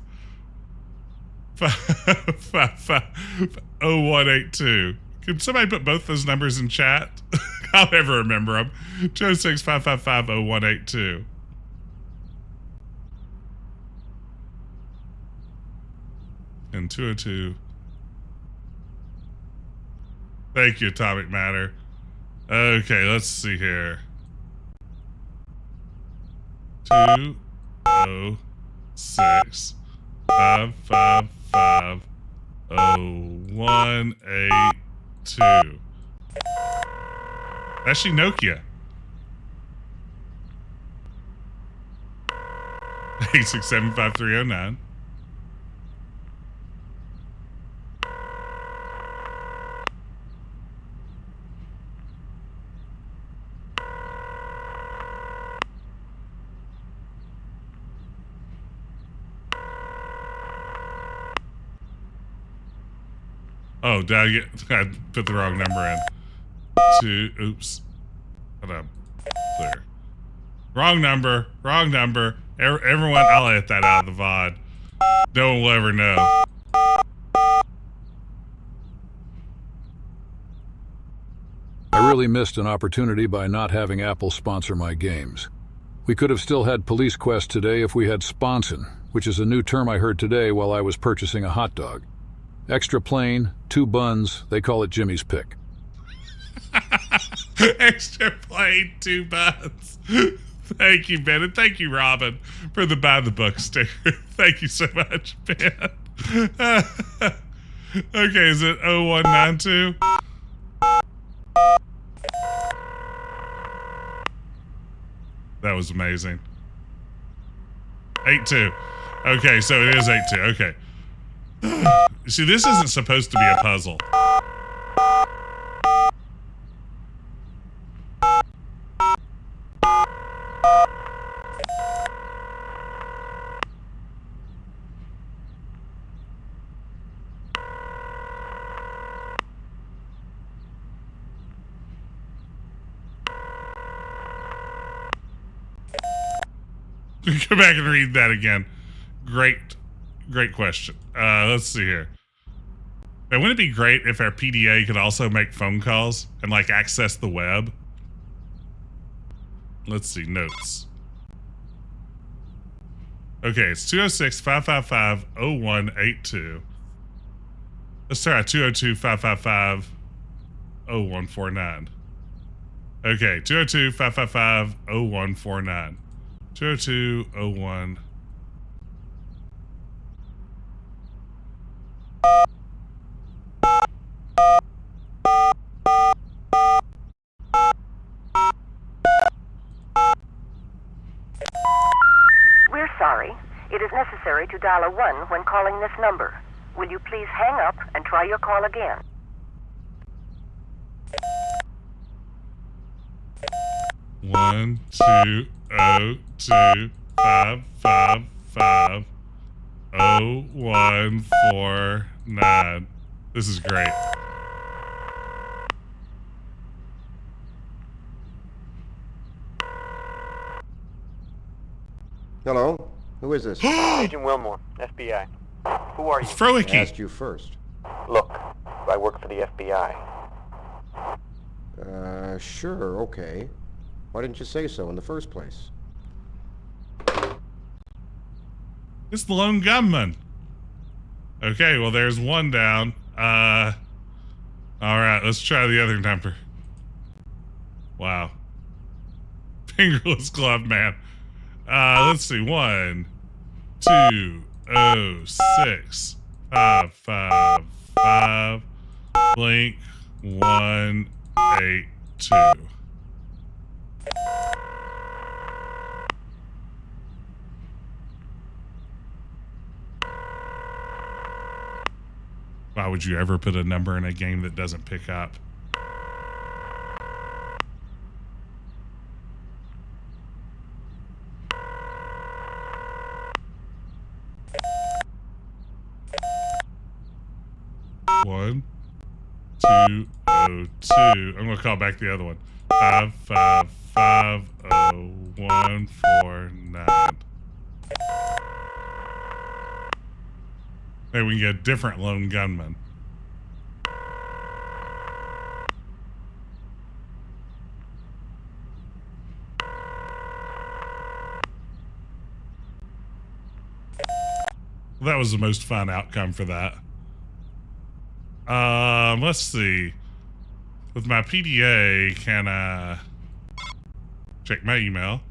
555-0182. Could somebody put both those numbers in chat? I'll never remember them. 206-555-0182. And 202. Thank you, Atomic Matter. Okay, let's see here. 206-555-0182. Actually, Nokia. 8675309. Oh, did I put the wrong number in? Oops. Hold on. Clear. Wrong number. Everyone, I'll edit that out of the VOD. No one will ever know. I really missed an opportunity by not having Apple sponsor my games. We could have still had Police Quest today if we had sponson, which is a new term I heard today while I was purchasing a hot dog. Extra plain, 2 buns, they call it Jimmy's Pick. Extra plain, 2 buns. Thank you, Ben, and thank you, Robin, for the buy the book sticker. Thank you so much, Ben. Okay, is it 0192? That was amazing. 82. Okay, so it is 82. Okay. See, this isn't supposed to be a puzzle. Go back and read that again. Great question. Let's see here. And wouldn't it be great if our PDA could also make phone calls and like access the web? Let's see, notes. Okay, it's 206-555-0182. Let's try 202-555-0149. Okay, 202-555-0149. 202-01. We're sorry. It is necessary to dial a 1 when calling this number. Will you please hang up and try your call again? One, 202-555-0149. This is great. Hello? Who is this? Agent Willmore, FBI. Who are you? Froicky. I asked you first. Look, I work for the FBI. Sure, okay. Why didn't you say so in the first place? It's the lone gunman. Okay, well, there's one down. All right, let's try the other number. Wow. Fingerless glove man. Let's see. 1, 2, 0, 6, 5, 5, 5. Blink, 182. Why would you ever put a number in a game that doesn't pick up? One, 202. I'm gonna call back the other one. 5550149. Maybe we can get a different lone gunman. That was the most fun outcome for that. Let's see. With my PDA, can I check my email?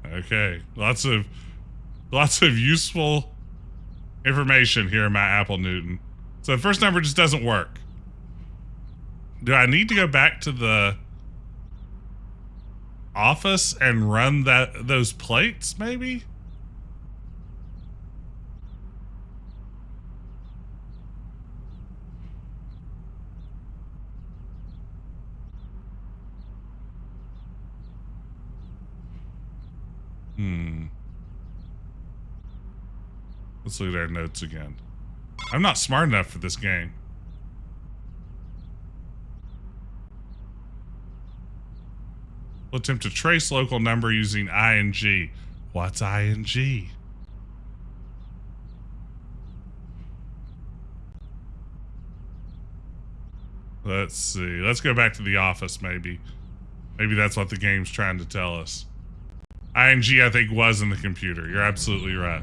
Okay, lots of useful information here in my Apple Newton. So the first number just doesn't work. Do I need to go back to the office and run those plates, maybe? Let's look at our notes again. I'm not smart enough for this game. We'll attempt to trace local number using ING. What's ING? Let's see. Let's go back to the office, maybe. Maybe that's what the game's trying to tell us. ING, I think, was in the computer. You're absolutely right.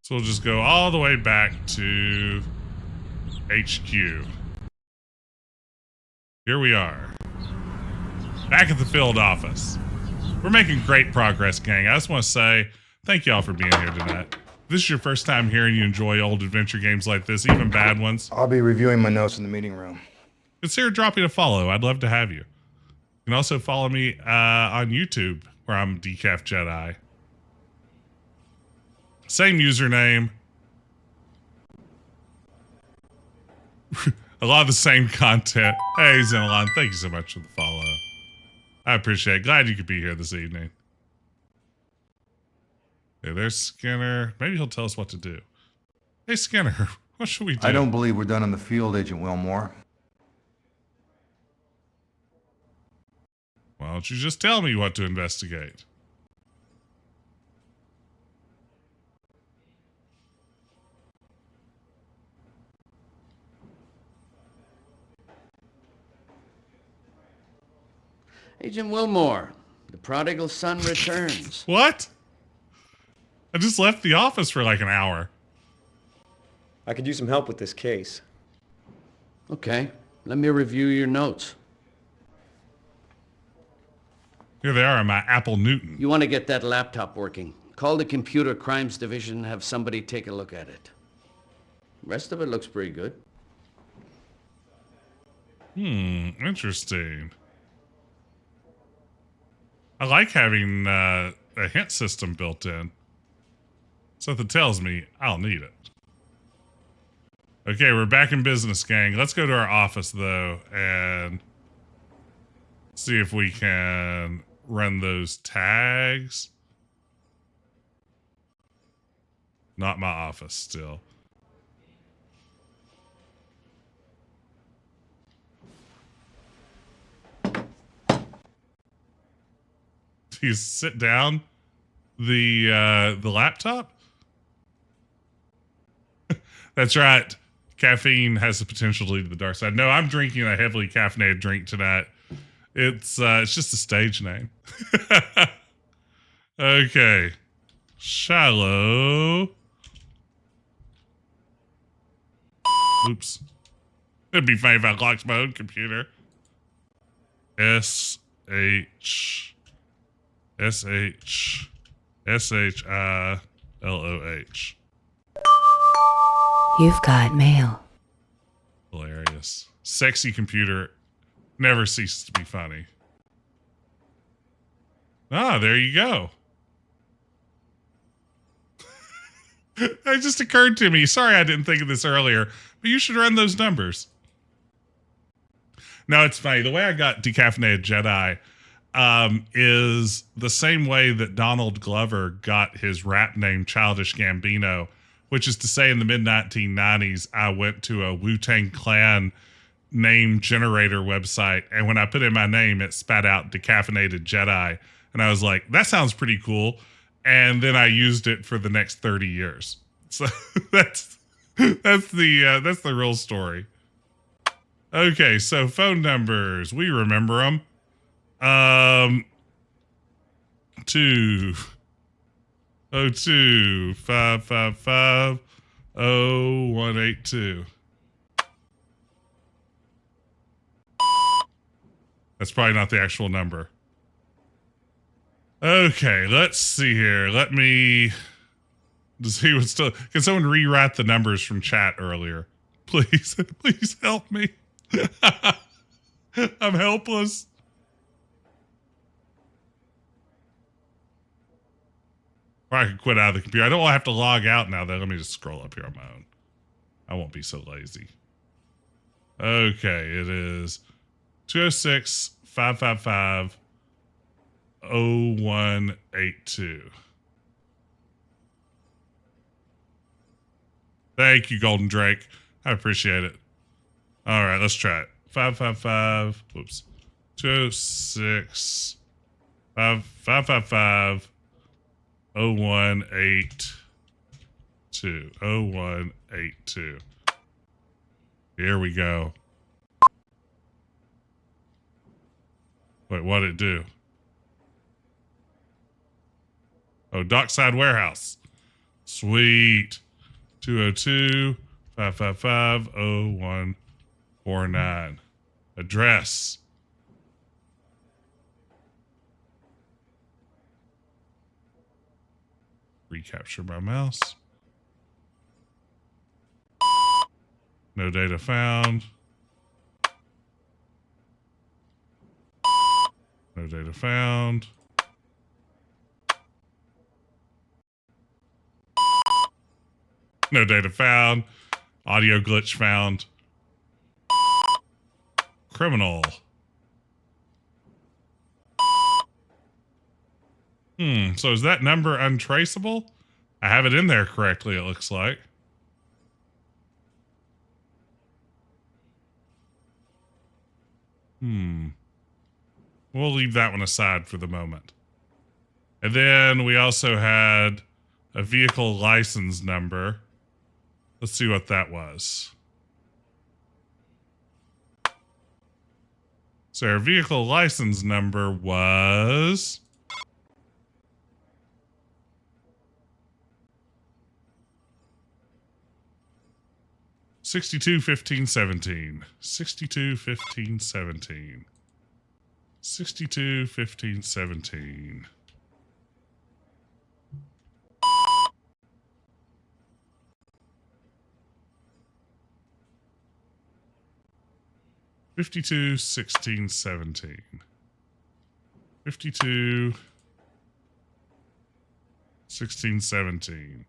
So we'll just go all the way back to HQ. Here we are. Back at the field office. We're making great progress, gang. I just want to say thank y'all for being here tonight. If this is your first time here and you enjoy old adventure games like this, even bad ones, I'll be reviewing my notes in the meeting room. consider dropping a follow. I'd love to have you. You can also follow me on YouTube, where I'm Decaf Jedi. Same username. A lot of the same content. Hey, Zenalon, thank you so much for the follow. I appreciate it. Glad you could be here this evening. Hey, there's Skinner. Maybe he'll tell us what to do. Hey, Skinner, what should we do? I don't believe we're done in the field, Agent Willmore. Why don't you just tell me what to investigate? Agent Willmore, the prodigal son returns. What? I just left the office for like an hour. I could use some help with this case. Okay, let me review your notes. Here they are on my Apple Newton. You want to get that laptop working. Call the Computer Crimes Division and have somebody take a look at it. Rest of it looks pretty good. Interesting. I like having a hint system built in. Something tells me I'll need it. Okay, we're back in business, gang. Let's go to our office, though, and see if we can run those tags. Not my office, still. Do you sit down the laptop? That's right. Caffeine has the potential to lead to the dark side. No, I'm drinking a heavily caffeinated drink tonight. It's just a stage name. Okay. Shallow. Oops. It'd be funny if I locked my own computer. S H S H S H I L O H. You've got mail. Hilarious. Sexy computer never ceases to be funny. Ah, there you go. It just occurred to me. Sorry I didn't think of this earlier, but you should run those numbers. No, it's funny. The way I got Decaffeinated Jedi is the same way that Donald Glover got his rap name Childish Gambino, which is to say in the mid-1990s, I went to a Wu-Tang Clan name generator website, and when I put in my name, it spat out Decaffeinated Jedi, and I was like, that sounds pretty cool. And then I used it for the next 30 years. So that's the real story. Okay, so phone numbers, we remember them. 202-555-0182. That's probably not the actual number. Okay, let's see here. Let me see what's still. Can someone rewrite the numbers from chat earlier? Please, please help me. I'm helpless. Or I can quit out of the computer. I don't want to have to log out now, though. Let me just scroll up here on my own. I won't be so lazy. Okay, it is 206-555-0182. Thank you, Golden Drake. I appreciate it. All right, let's try it. 555, whoops. 206 555 0182. 0182. Here we go. Wait, what'd it do? Oh, Dockside Warehouse. Sweet. 202-555-0149. Address. Recapture my mouse. No data found. No data found. No data found. Audio glitch found. Criminal. So is that number untraceable? I have it in there correctly, it looks like. We'll leave that one aside for the moment. And then we also had a vehicle license number. Let's see what that was. So our vehicle license number was 621517. 621517. 621517. $52 16 17. 52 16 17.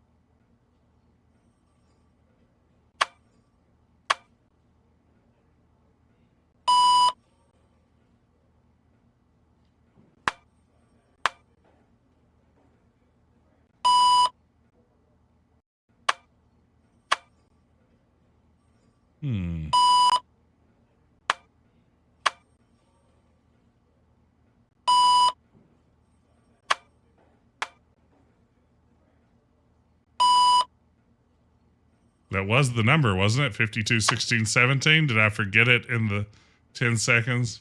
That was the number, wasn't it? 52 16 17. Did I forget it in the 10 seconds?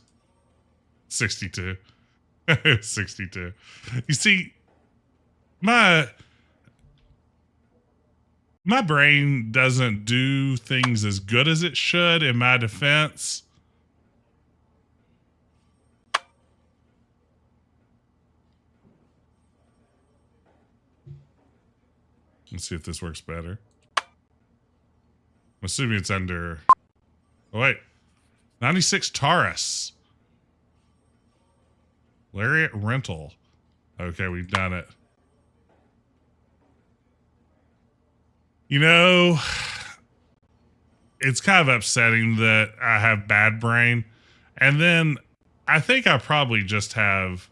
62. 62. You see, my brain doesn't do things as good as it should in my defense. Let's see if this works better. I'm assuming it's under... Oh, wait. 96 Taurus. Lariat rental. Okay, we've done it. You know, it's kind of upsetting that I have bad brain. And then I think I probably just have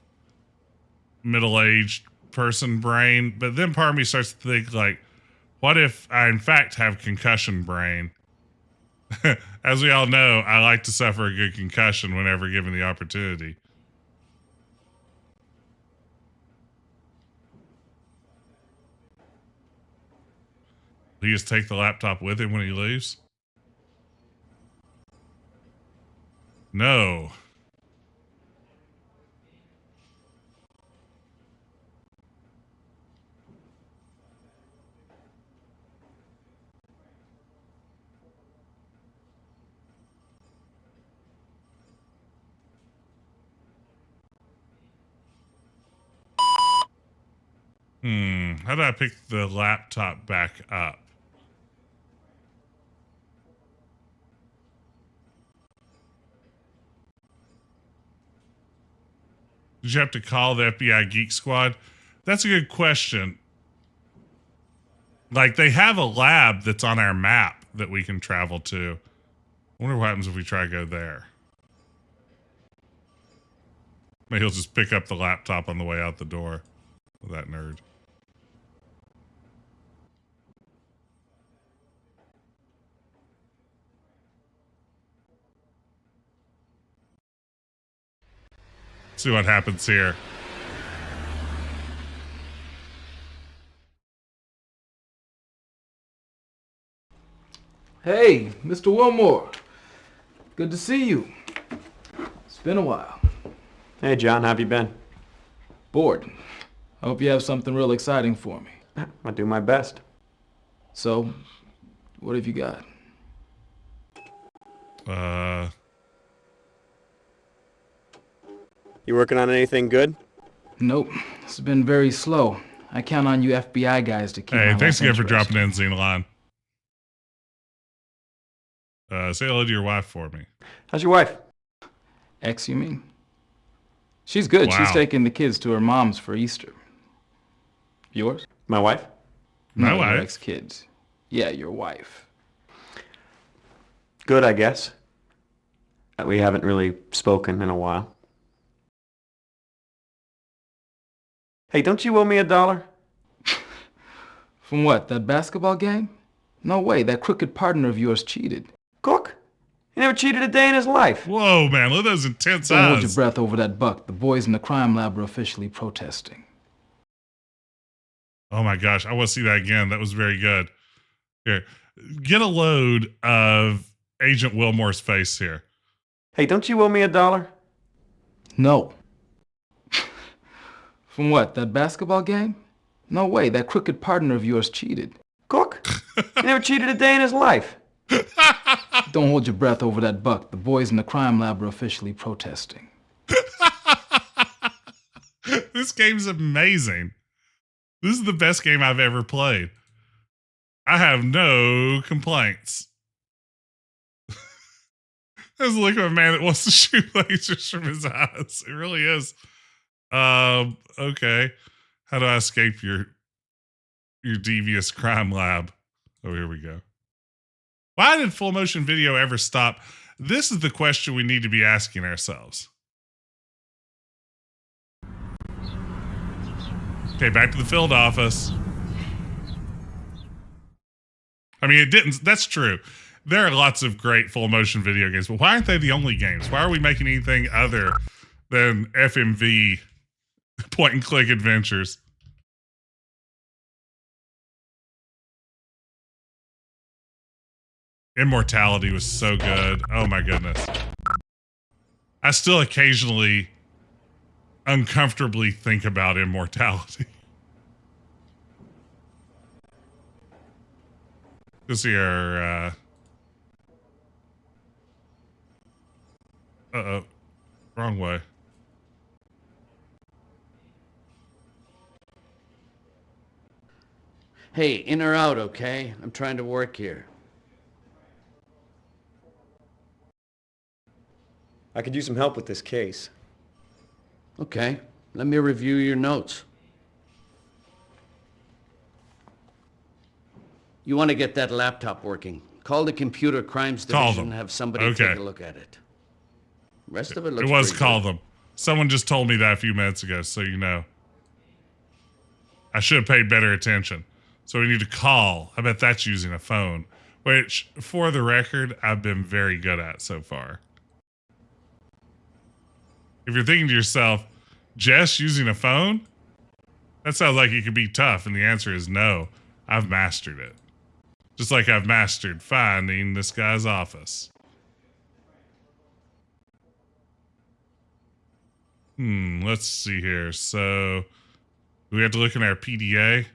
middle-aged person brain. But then part of me starts to think, like, what if I in fact have concussion brain? As we all know, I like to suffer a good concussion whenever given the opportunity. Will he just take the laptop with him when he leaves? No. How do I pick the laptop back up? Did you have to call the FBI Geek Squad? That's a good question. Like, they have a lab that's on our map that we can travel to. I wonder what happens if we try to go there. Maybe he'll just pick up the laptop on the way out the door. That nerd. See what happens here. Hey, Mr. Willmore. Good to see you. It's been a while. Hey, John, how have you been? Bored. I hope you have something real exciting for me. I do my best. So, what have you got? You working on anything good? Nope. It's been very slow. I count on you FBI guys to keep my Hey, life thanks again for interesting. dropping in, Xenolon. Say hello to your wife for me. How's your wife? Ex, you mean? She's good. Wow. She's taking the kids to her mom's for Easter. Yours? My wife? My No, wife? Your ex-kids. Yeah, your wife. Good, I guess. We haven't really spoken in a while. Hey, don't you owe me $1? From what, that basketball game? No way, that crooked partner of yours cheated. Cook? He never cheated a day in his life. Whoa, man, look at those intense Don't hold your eyes. breath over that buck. The boys in the crime lab are officially protesting. Oh my gosh, I want to see that again. That was very good. Here, get a load of Agent Willmore's face here. Hey, don't you owe me $1? No. From what, that basketball game? No way, that crooked partner of yours cheated. Cook? He never cheated a day in his life. Don't hold your breath over that buck. The boys in the crime lab are officially protesting. This game's amazing. This is the best game I've ever played. I have no complaints. There's the look of a man that wants to shoot lasers from his eyes. It really is. Okay. How do I escape your devious crime lab? Oh, here we go. Why did full motion video ever stop? This is the question we need to be asking ourselves. Okay, back to the field office. I mean, it didn't. That's true. There are lots of great full motion video games, but why aren't they the only games? Why are we making anything other than FMV point and click adventures? Immortality was so good. Oh my goodness. I still occasionally uncomfortably think about immortality. This here, uh-oh. Wrong way. Hey, in or out, okay? I'm trying to work here. I could use some help with this case. Okay, let me review your notes. You want to get that laptop working. Call the Computer Crimes Division and have somebody take a look at it. Rest of it looks It was pretty call good. them. Someone just told me that a few minutes ago, so you know. I should have paid better attention. So we need to call. I bet that's using a phone, which, for the record, I've been very good at so far. If you're thinking to yourself, Jess using a phone? That sounds like it could be tough, and the answer is no. I've mastered it. Just like I've mastered finding this guy's office. Let's see here. So, do we have to look in our PDA?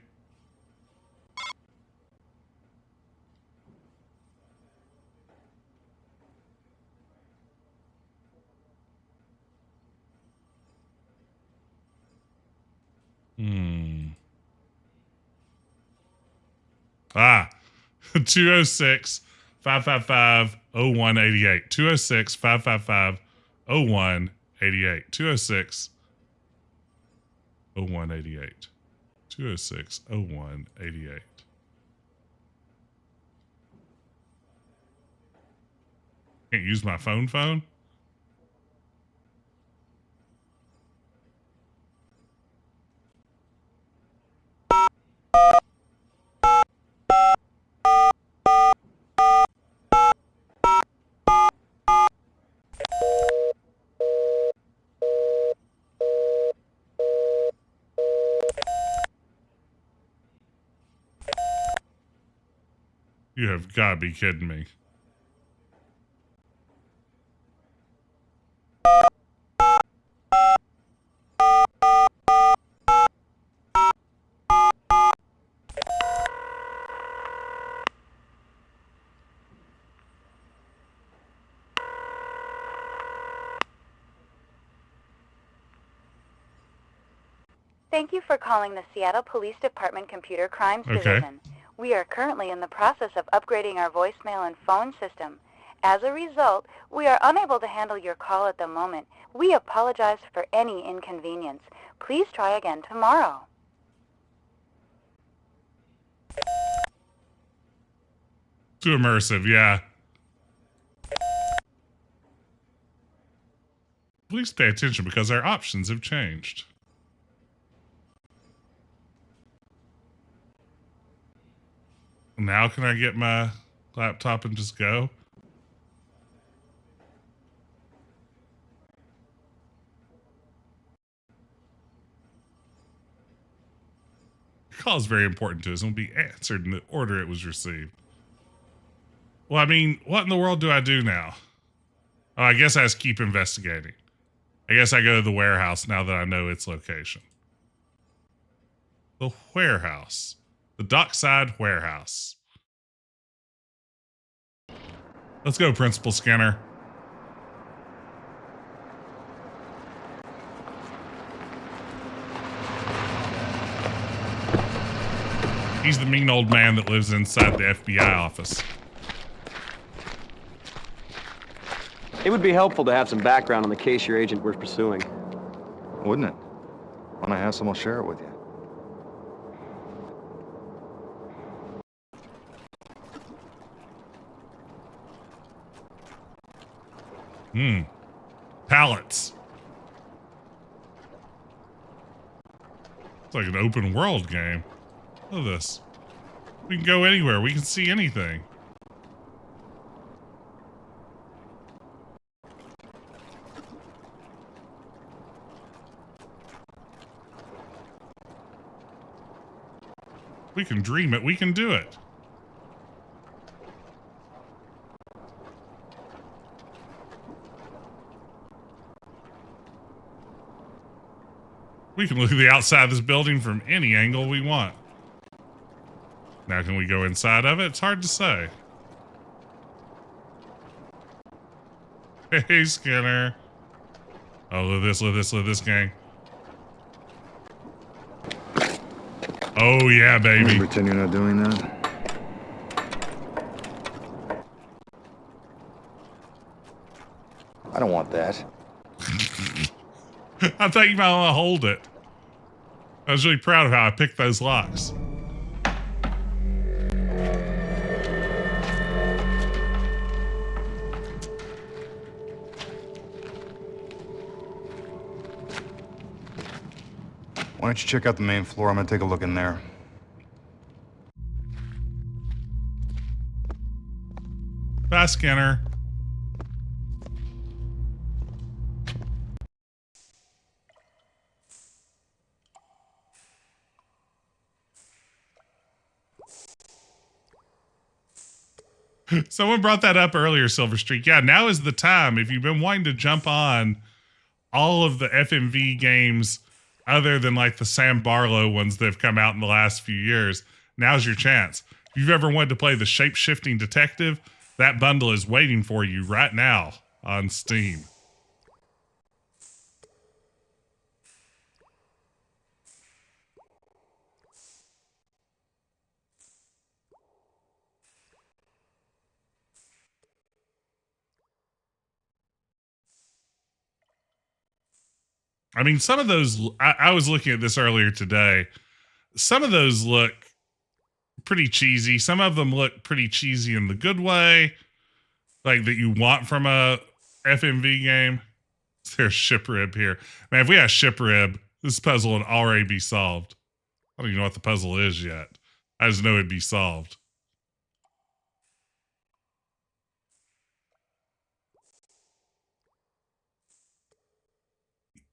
Ah, 206-555-0188. 206-555-0188. 206-0188. 206-0188. Can't use my phone? You have got to be kidding me. Thank you for calling the Seattle Police Department Computer Crimes Division. We are currently in the process of upgrading our voicemail and phone system. As a result, we are unable to handle your call at the moment. We apologize for any inconvenience. Please try again tomorrow. Too immersive, yeah. Please pay attention because our options have changed. Now can I get my laptop and just go? Your call is very important to us and will be answered in the order it was received. Well, I mean, what in the world do I do now? Oh, I guess I just keep investigating. I guess I go to the warehouse now that I know its location. The warehouse. The Dockside Warehouse. Let's go, Principal Skinner. He's the mean old man that lives inside the FBI office. It would be helpful to have some background on the case your agent was pursuing. Wouldn't it? When I have some, I'll share it with you. Pallets. It's like an open world game. Look at this. We can go anywhere. We can see anything. We can dream it. We can do it. We can look at the outside of this building from any angle we want. Now, can we go inside of it? It's hard to say. Hey, Skinner. Oh, look at this, gang. Oh, yeah, baby. Pretend you're not doing that. I don't want that. I thought you might want to hold it. I was really proud of how I picked those locks. Why don't you check out the main floor? I'm gonna take a look in there. Bye, Skinner. Someone brought that up earlier, Silver Streak. Yeah, now is the time. If you've been wanting to jump on all of the FMV games other than like the Sam Barlow ones that have come out in the last few years, now's your chance. If you've ever wanted to play the shape-shifting detective, that bundle is waiting for you right now on Steam. I mean, some of those, I was looking at this earlier today. Some of those look pretty cheesy. Some of them look pretty cheesy in the good way, like that you want from a FMV game. There's ship rib here. Man, if we had ship rib, this puzzle would already be solved. I don't even know what the puzzle is yet. I just know it'd be solved.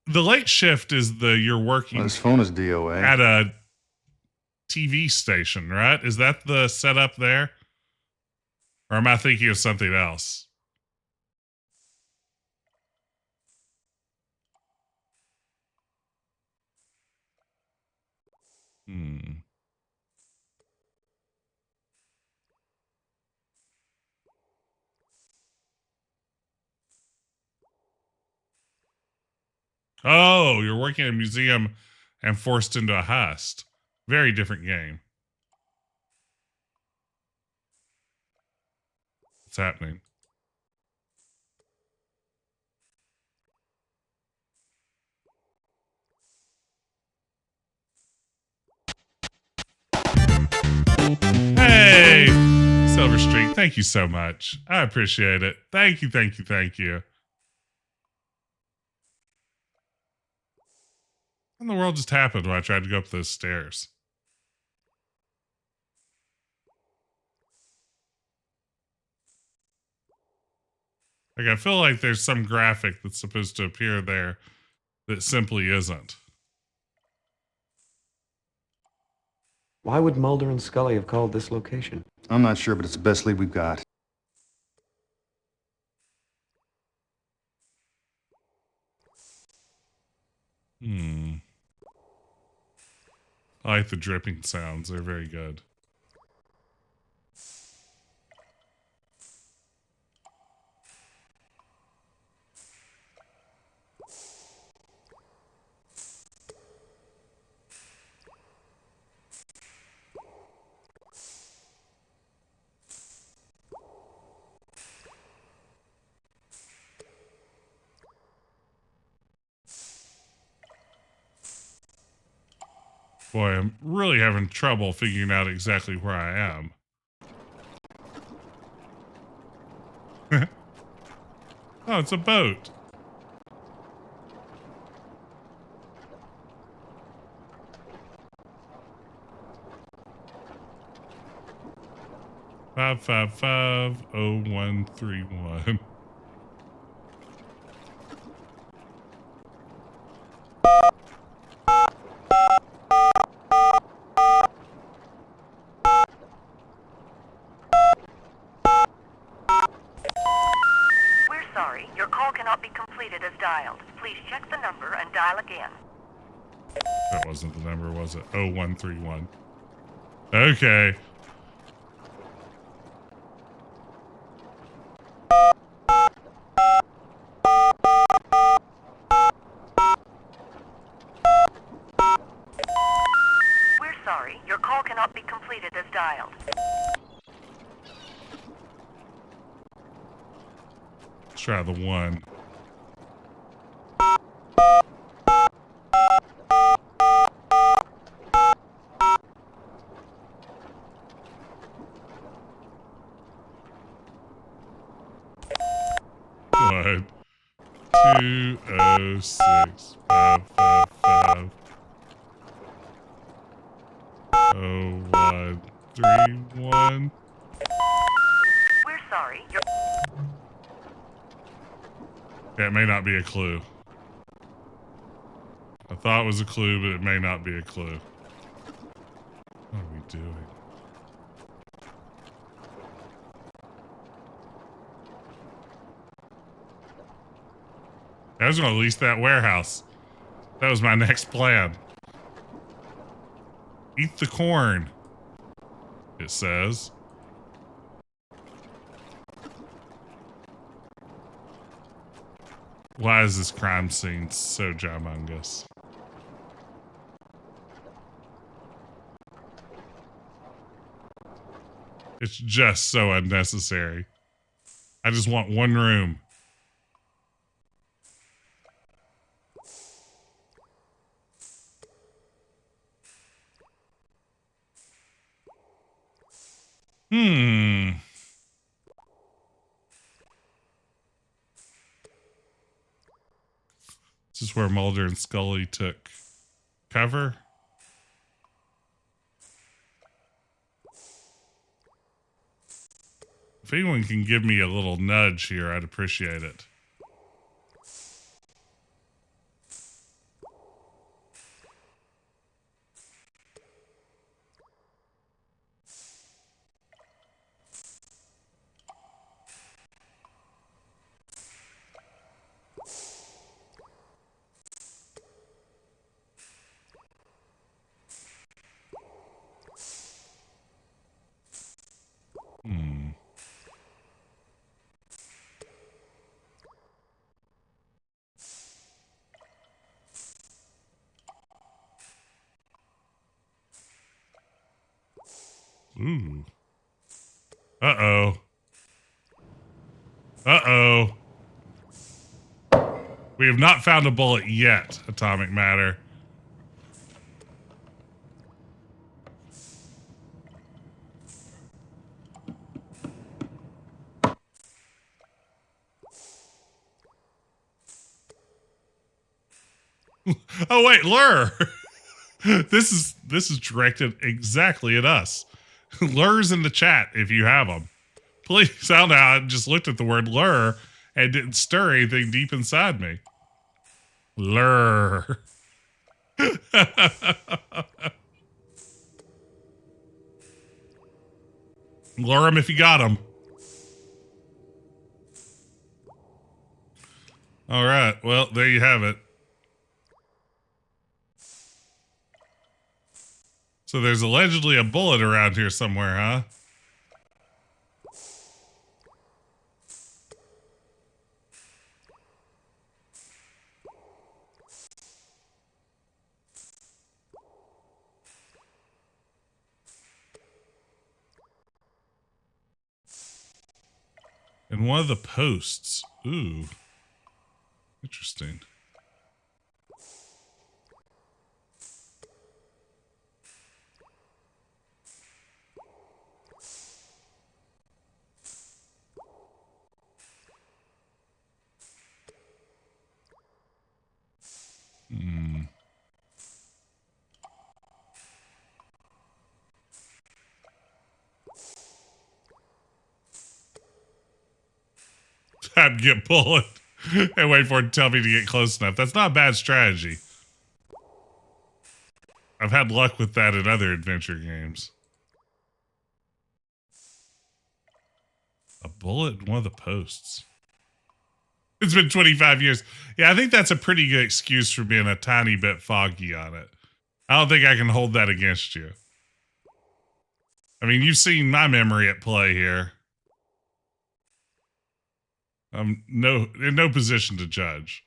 The late shift is you're working. Well, his phone is DOA. At a TV station, right? Is that the setup there? Or am I thinking of something else? Oh, you're working at a museum and forced into a heist. Very different game. What's happening? Hey, Silver Streak, thank you so much. I appreciate it. Thank you, thank you, thank you. What in the world just happened when I tried to go up those stairs? Like, I feel like there's some graphic that's supposed to appear there that simply isn't. Why would Mulder and Scully have called this location? I'm not sure, but it's the best lead we've got. I like the dripping sounds. They're very good. Boy, I'm really having trouble figuring out exactly where I am. Oh, it's a boat. Five 555-0131. That wasn't the number, was it? 0131. Okay. dialed. Let's try the 1. What? 206-555-0131. We're sorry. Yeah, it may not be a clue. I thought it was a clue, but it may not be a clue. What are we doing? I was going to lease that warehouse. That was my next plan. Eat the corn, it says. Why is this crime scene so humongous? It's just so unnecessary. I just want one room. This is where Mulder and Scully took cover. If anyone can give me a little nudge here, I'd appreciate it. Ooh. Uh-oh. Uh-oh. We have not found a bullet yet, Atomic Matter. Oh wait, Lure. This is directed exactly at us. Lures in the chat if you have them. Please, I don't know. I just looked at the word lure and didn't stir anything deep inside me. Lure. Lure him if you got him. All right. Well, there you have it. So there's allegedly a bullet around here somewhere, huh? In one of the posts. Ooh. Interesting. I'd get bullet and wait for it to tell me to get close enough. That's not a bad strategy. I've had luck with that in other adventure games. A bullet in one of the posts. It's been 25 years. Yeah, I think that's a pretty good excuse for being a tiny bit foggy on it. I don't think I can hold that against you. I mean, you've seen my memory at play here. I'm in no position to judge.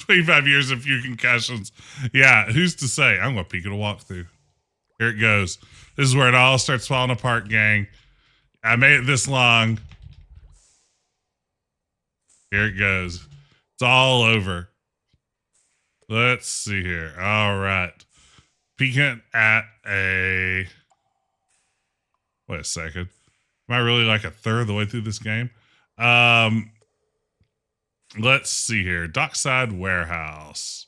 25 years, a few concussions. Yeah, who's to say? I'm going to peek at a walkthrough. Here it goes. This is where it all starts falling apart, gang. I made it this long. Here it goes. It's all over. Let's see here. All right. Peeking at a... Wait a second. Am I really like a third of the way through this game? Let's see here. Dockside Warehouse.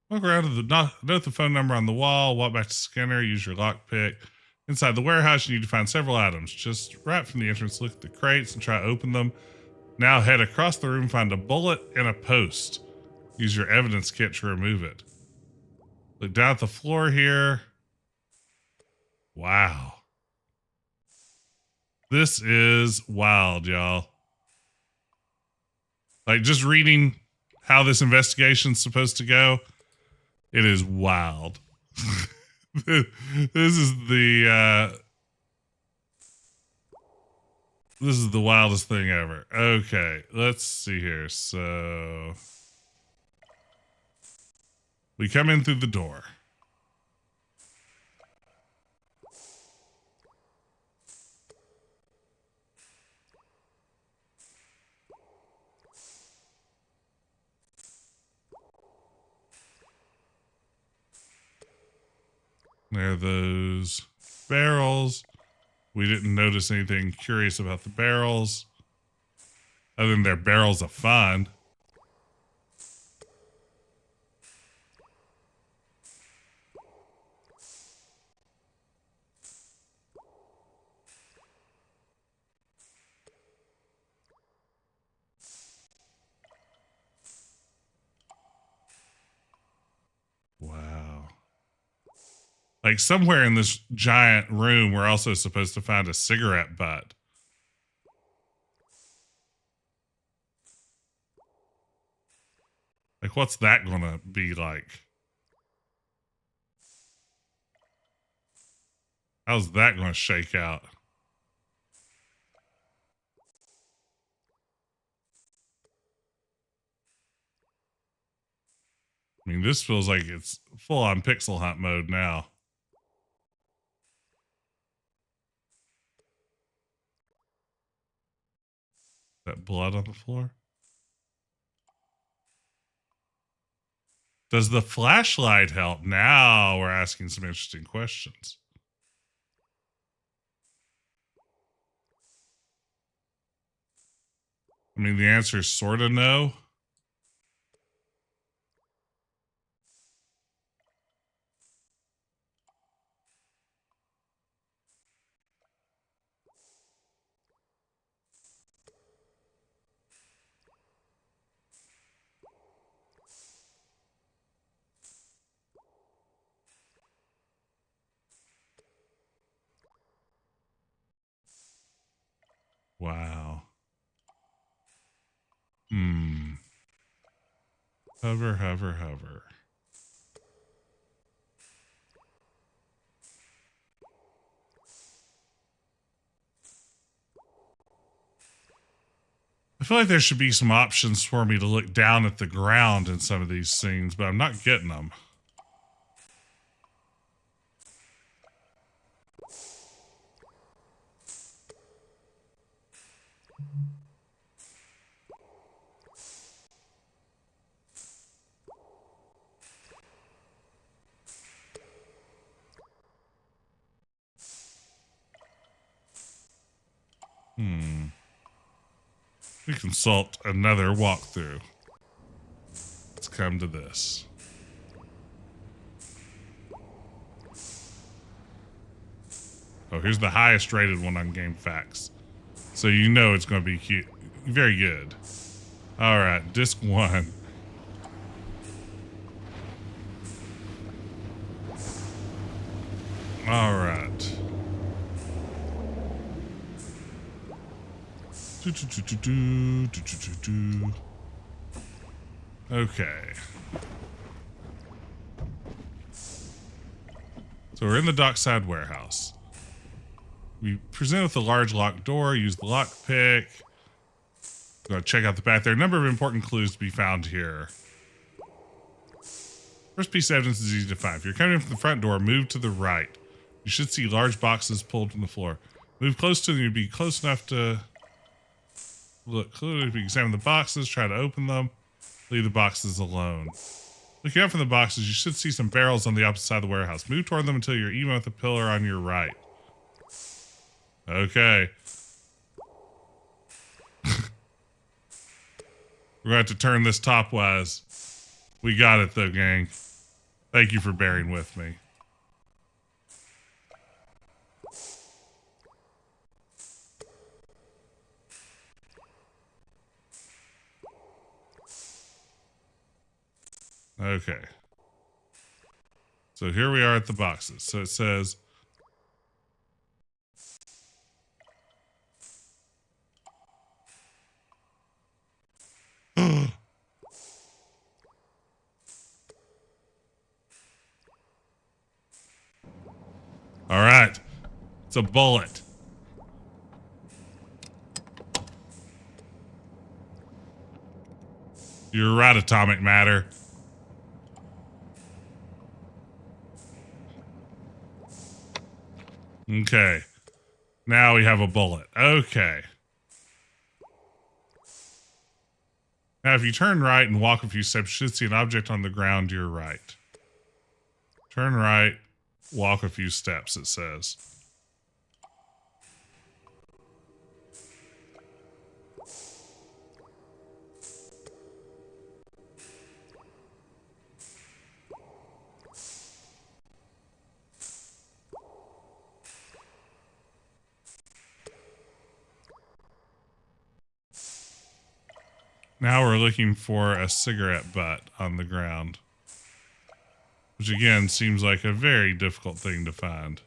Walk around to note the phone number on the wall. Walk back to Skinner. Use your lockpick. Inside the warehouse, you need to find several items. Just right from the entrance, look at the crates and try to open them. Now head across the room, find a bullet and a post. Use your evidence kit to remove it. Look down at the floor here. Wow. This is wild, y'all. Like, just reading how this investigation's supposed to go, it is wild. This is the wildest thing ever. Okay, let's see here. So we come in through the door. There are those barrels. We didn't notice anything curious about the barrels, other than they're barrels of fun. Wow. Like, somewhere in this giant room, we're also supposed to find a cigarette butt. Like, what's that gonna be like? How's that gonna shake out? I mean, this feels like it's full on pixel hunt mode now. That blood on the floor? Does the flashlight help? Now we're asking some interesting questions. I mean, the answer is sort of no. Wow. Hover, hover, hover. I feel like there should be some options for me to look down at the ground in some of these scenes, but I'm not getting them. We consult another walkthrough. Let's come to this. Oh, here's the highest rated one on GameFAQs. So you know it's going to be cute. Very good. All right, disc 1. All right. Okay. So we're in the dockside warehouse. be presented with a large locked door. Use the lock pick. Go check out the back. There are a number of important clues to be found here. First piece of evidence is easy to find. If you're coming in from the front door, move to the right. You should see large boxes pulled from the floor. Move close to them. You'd be close enough to look closely. Examine the boxes. Try to open them. Leave the boxes alone. Looking up from the boxes, you should see some barrels on the opposite side of the warehouse. Move toward them until you're even with the pillar on your right. Okay. We're going to have to turn this topwise. We got it though, gang. Thank you for bearing with me. Okay. So here we are at the boxes. So it says all right. It's a bullet. You're right, atomic matter. Okay. Now we have a bullet. Okay. Now, if you turn right and walk a few steps, you should see an object on the ground to your right. Turn right, walk a few steps, it says. Now we're looking for a cigarette butt on the ground. Which again seems like a very difficult thing to find.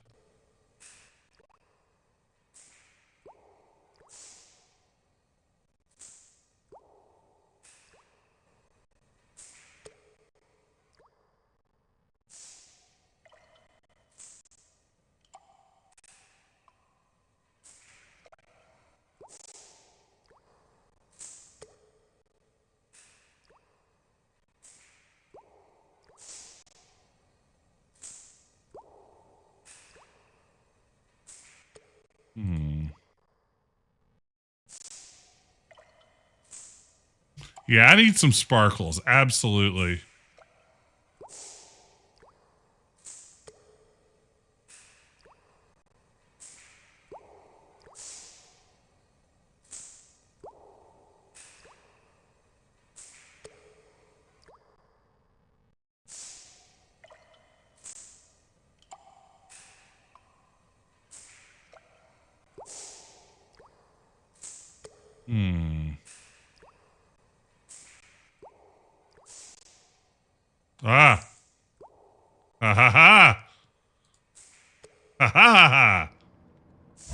Yeah, I need some sparkles. Absolutely. Ah. Ha ha ha. Ha ha ha.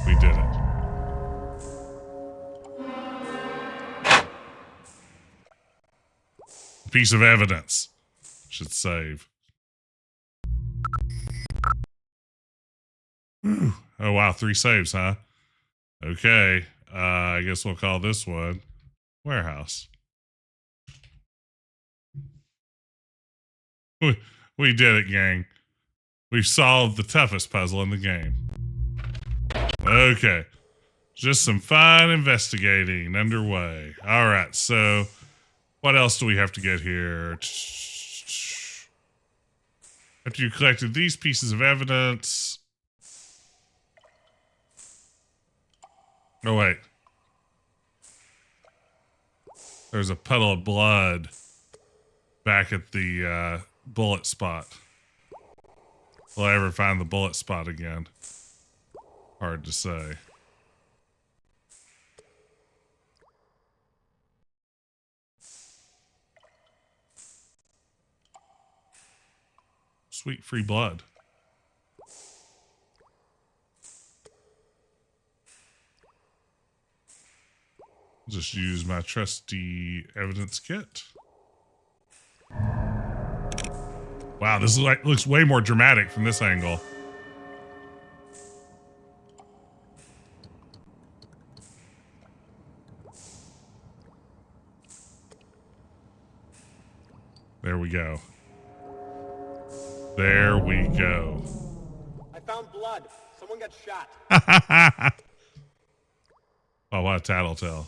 We did it. Piece of evidence. Should save. Whew. Oh wow, 3 saves, huh? Okay. I guess we'll call this one warehouse. We did it, gang. We've solved the toughest puzzle in the game. Okay. Just some fine investigating underway. All right, so what else do we have to get here? After you collected these pieces of evidence... Oh, wait. There's a puddle of blood back at the bullet spot. Will I ever find the bullet spot again? Hard to say. Sweet free blood. Just use my trusty evidence kit. Wow, this looks way more dramatic from this angle. There we go. There we go. I found blood. Someone got shot. Oh, what a tattletale.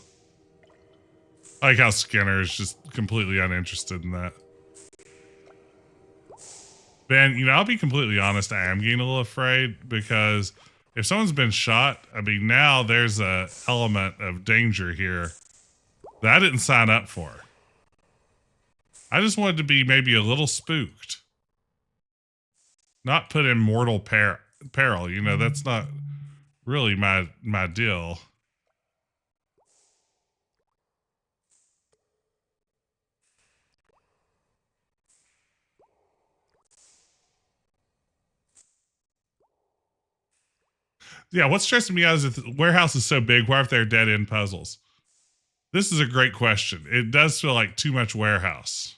I like how Skinner is just completely uninterested in that. Ben, you know, I'll be completely honest, I am getting a little afraid because if someone's been shot, I mean, now there's a element of danger here that I didn't sign up for. I just wanted to be maybe a little spooked. Not put in mortal peril. You know, that's not really my deal. Yeah, what's stressing me out is if the warehouse is so big, why if they're dead-end puzzles? This is a great question. It does feel like too much warehouse.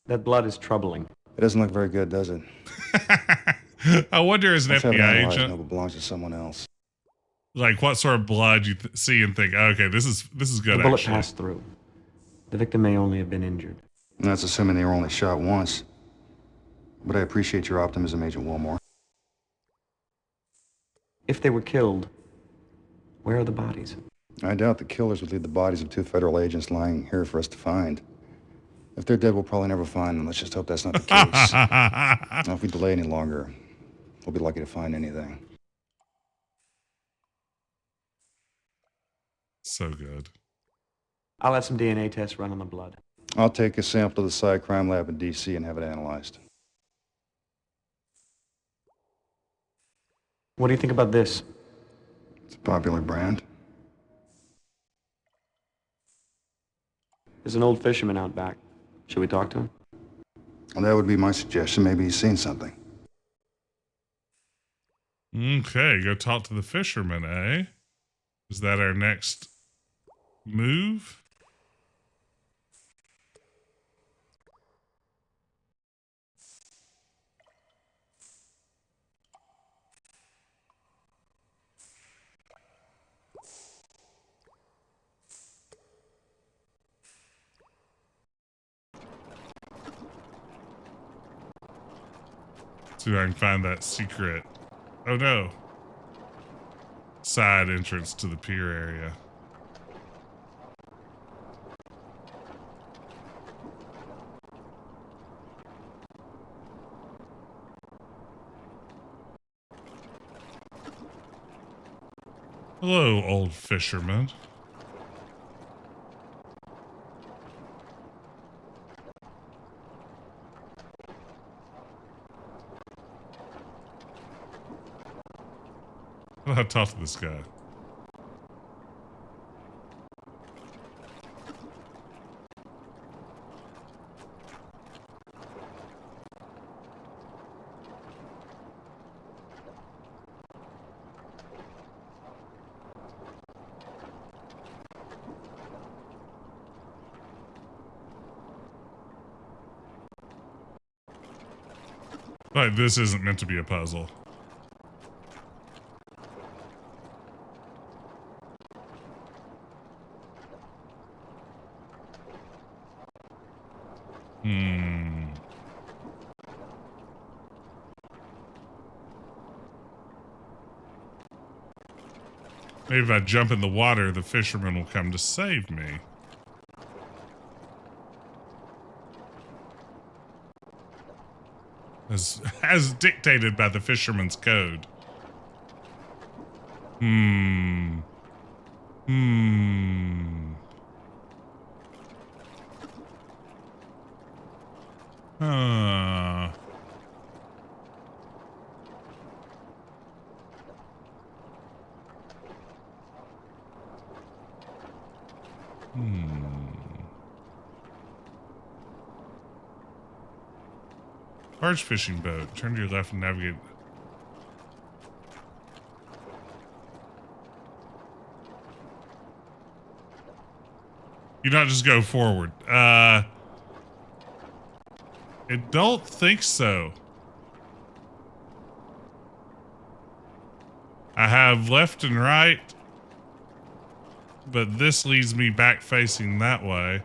That blood is troubling. It doesn't look very good, does it? I wonder as an FBI agent, it belongs to someone else. Like what sort of blood you see and think, oh, okay, this is good. The bullet actually passed through. The victim may only have been injured. And that's assuming they were only shot once. But I appreciate your optimism, Agent Willmore. If they were killed, where are the bodies? I doubt the killers would leave the bodies of 2 federal agents lying here for us to find. If they're dead, we'll probably never find them. Let's just hope that's not the case. Now, if we delay any longer, we'll be lucky to find anything. So good. I'll have some DNA tests run on the blood. I'll take a sample to the Psy Crime Lab in D.C. and have it analyzed. What do you think about this? It's a popular brand. There's an old fisherman out back. Should we talk to him? Well, that would be my suggestion. Maybe he's seen something. Okay, go talk to the fisherman, eh? Is that our next move? See if I can find that secret. Oh no. Side entrance to the pier area. Hello, old fisherman. I'll talk to this guy. Like, this isn't meant to be a puzzle. Maybe if I jump in the water, the fisherman will come to save me. As dictated by the fisherman's code. Large fishing boat. Turn to your left and navigate. You not just go forward. I don't think so. I have left and right. but this leads me back facing that way.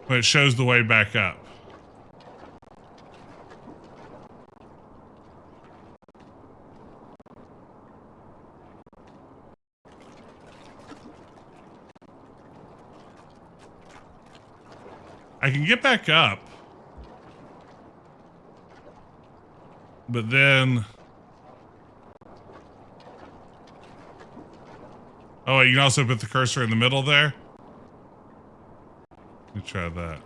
But it shows the way back up. I can get back up. But then... Oh, you can also put the cursor in the middle there? Let me try that.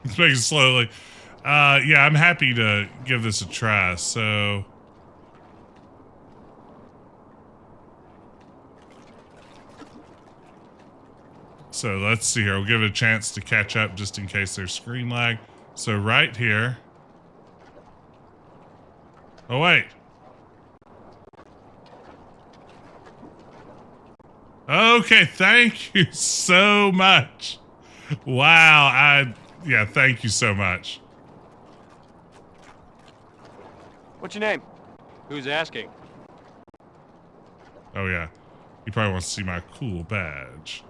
It's making slowly. Yeah, I'm happy to give this a try. So let's see here. We'll give it a chance to catch up just in case there's screen lag. So right here. Oh, wait. Okay, thank you so much. Wow, yeah, thank you so much. What's your name? Who's asking? Oh, yeah. He probably wants to see my cool badge.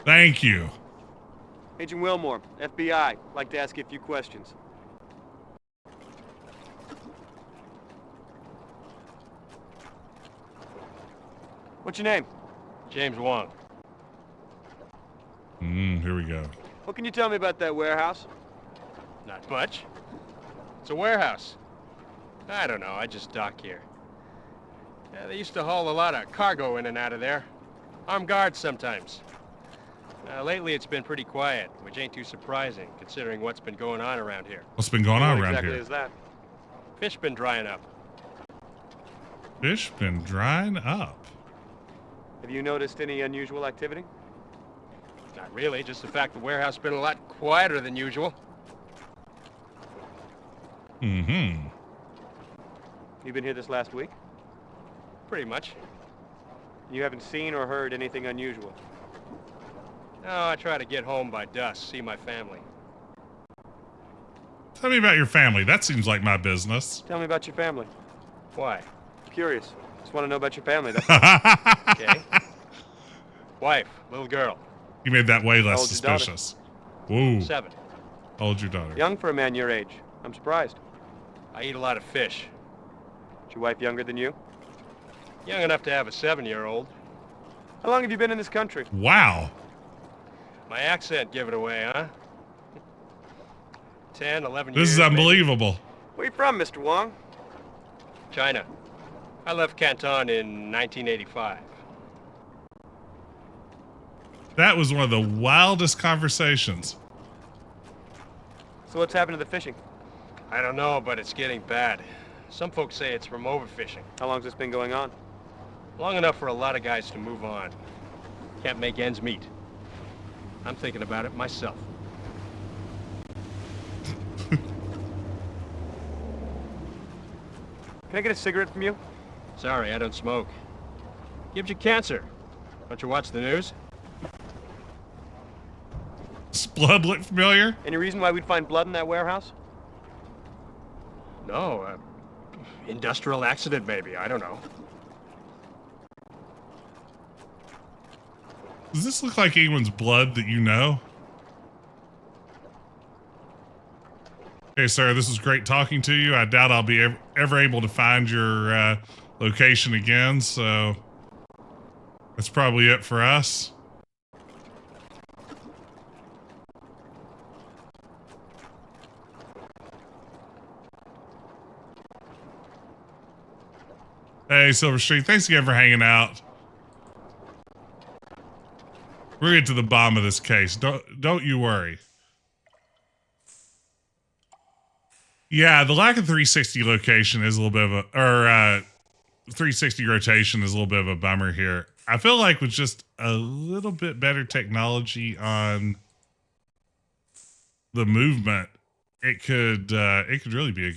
Thank you. Agent Willmore, FBI. Like to ask you a few questions. What's your name? James Wong. Here we go. What can you tell me about that warehouse? Not much. It's a warehouse. I don't know, I just dock here. Yeah, they used to haul a lot of cargo in and out of there. Armed guards sometimes. Lately it's been pretty quiet, which ain't too surprising, considering what's been going on around here. What's been going on around exactly here? Is that? Fish been drying up. Fish been drying up. Have you noticed any unusual activity? Not really, just the fact the warehouse been a lot quieter than usual. Mm-hmm. You been here this last week? Pretty much. You haven't seen or heard anything unusual? No, I try to get home by dusk, see my family. Tell me about your family. That seems like my business. Tell me about your family. Why? Curious. Just want to know about your family. That's okay. Wife, little girl. You made that way less How old's your daughter? suspicious. Whoa. 7. How old's your daughter? Young for a man your age. I'm surprised. I eat a lot of fish. Is your wife younger than you? Young enough to have a 7-year-old. How long have you been in this country? Wow. My accent give it away, huh? 10, 11 years. This is unbelievable. Where you from, Mr. Wong? China. I left Canton in 1985. That was one of the wildest conversations. So what's happened to the fishing? I don't know, but it's getting bad. Some folks say it's from overfishing. How long's this been going on? Long enough for a lot of guys to move on. Can't make ends meet. I'm thinking about it myself. Can I get a cigarette from you? Sorry, I don't smoke. Gives you cancer. Don't you watch the news? Does blood look familiar? Any reason why we'd find blood in that warehouse? No, industrial accident maybe, I don't know. Does this look like anyone's blood that you know? Hey, sir, this was great talking to you. I doubt I'll be ever able to find your location again, so that's probably it for us. Hey, Silver Street, thanks again for hanging out. We're getting to the bottom of this case. Don't you worry. Yeah, the lack of 360 location is a little bit of a, or 360 rotation is a little bit of a bummer here. I feel like with just a little bit better technology on the movement, it could really be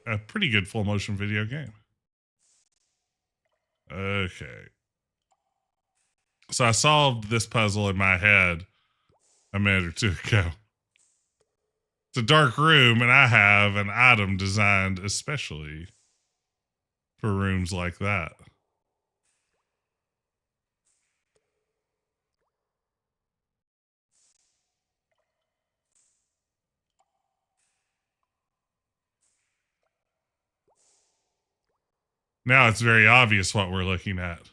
a pretty good full motion video game. Okay. So I solved this puzzle in my head a minute or two ago. It's a dark room, and I have an item designed especially for rooms like that. Now it's very obvious what we're looking at.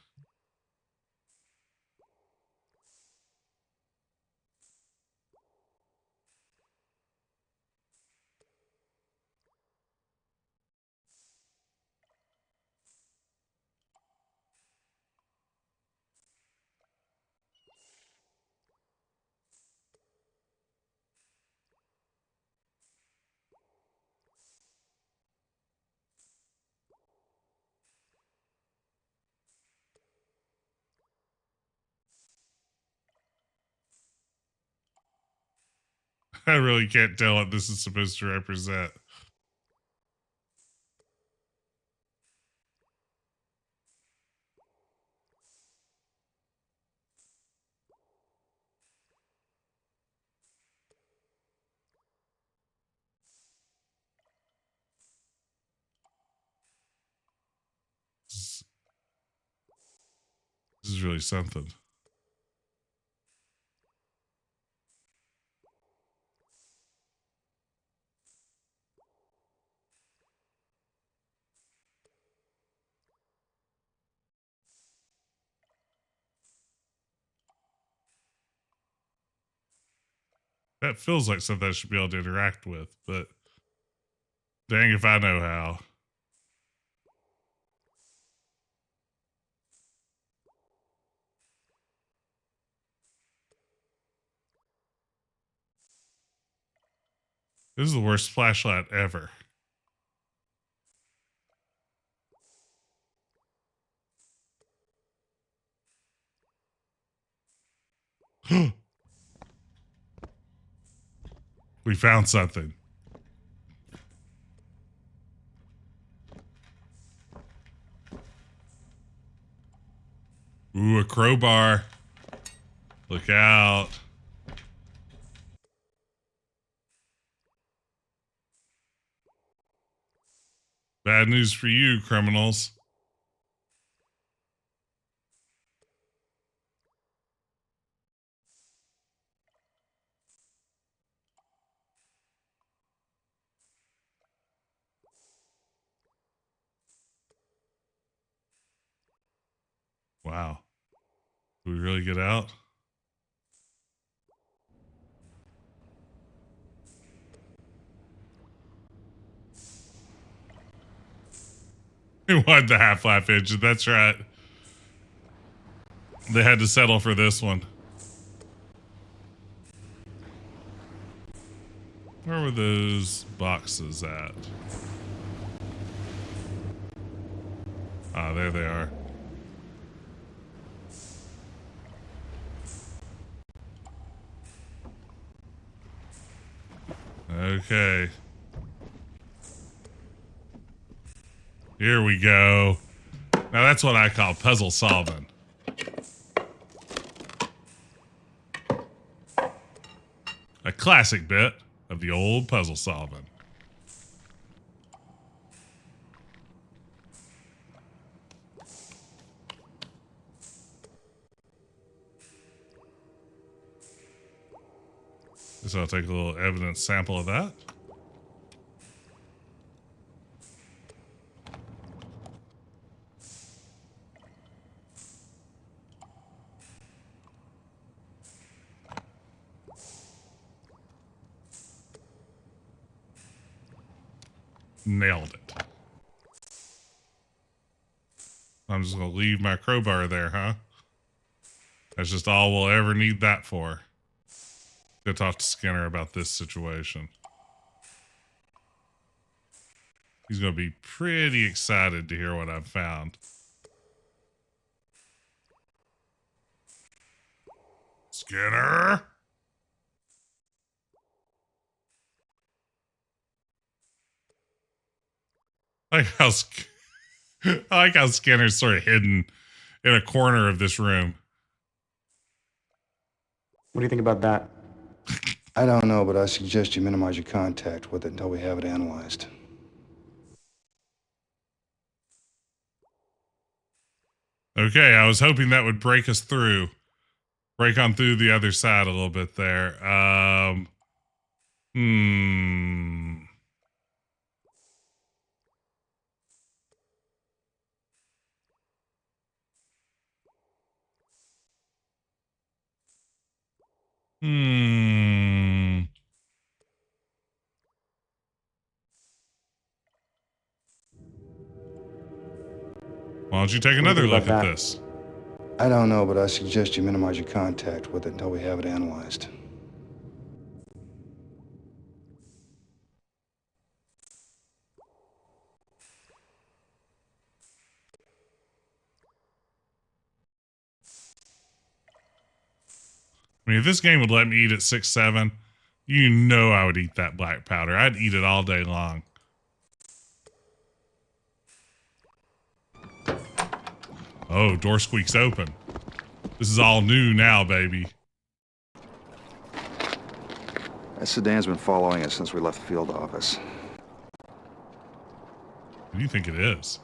I really can't tell what this is supposed to represent. This is really something. That feels like something I should be able to interact with, but dang if I know how. This is the worst flashlight ever. We found something. Ooh, a crowbar. Look out. Bad news for you, criminals. Wow. Do we really get out? We wanted the Half-Life engine, that's right. They had to settle for this one. Where were those boxes at? Ah, there they are. Okay. Here we go. Now that's what I call puzzle solving. A classic bit of the old puzzle solving. So I'll take a little evidence sample of that. Nailed it. I'm just going to leave my crowbar there, huh? That's just all we'll ever need that for. Go talk to Skinner about this situation. He's going to be pretty excited to hear what I've found. Skinner? I like how Skinner's sort of hidden in a corner of this room. What do you think about that? I don't know, but I suggest you minimize your contact with it until we have it analyzed. Okay, I was hoping that would break us through. Break on through the other side a little bit there. Why don't you take another look at this? I don't know, but I suggest you minimize your contact with it until we have it analyzed. I mean, if this game would let me eat at 6-7, you know I would eat that black powder. I'd eat it all day long. Oh, door squeaks open. This is all new now, baby. That sedan's been following us since we left the field office. Who do you think it is?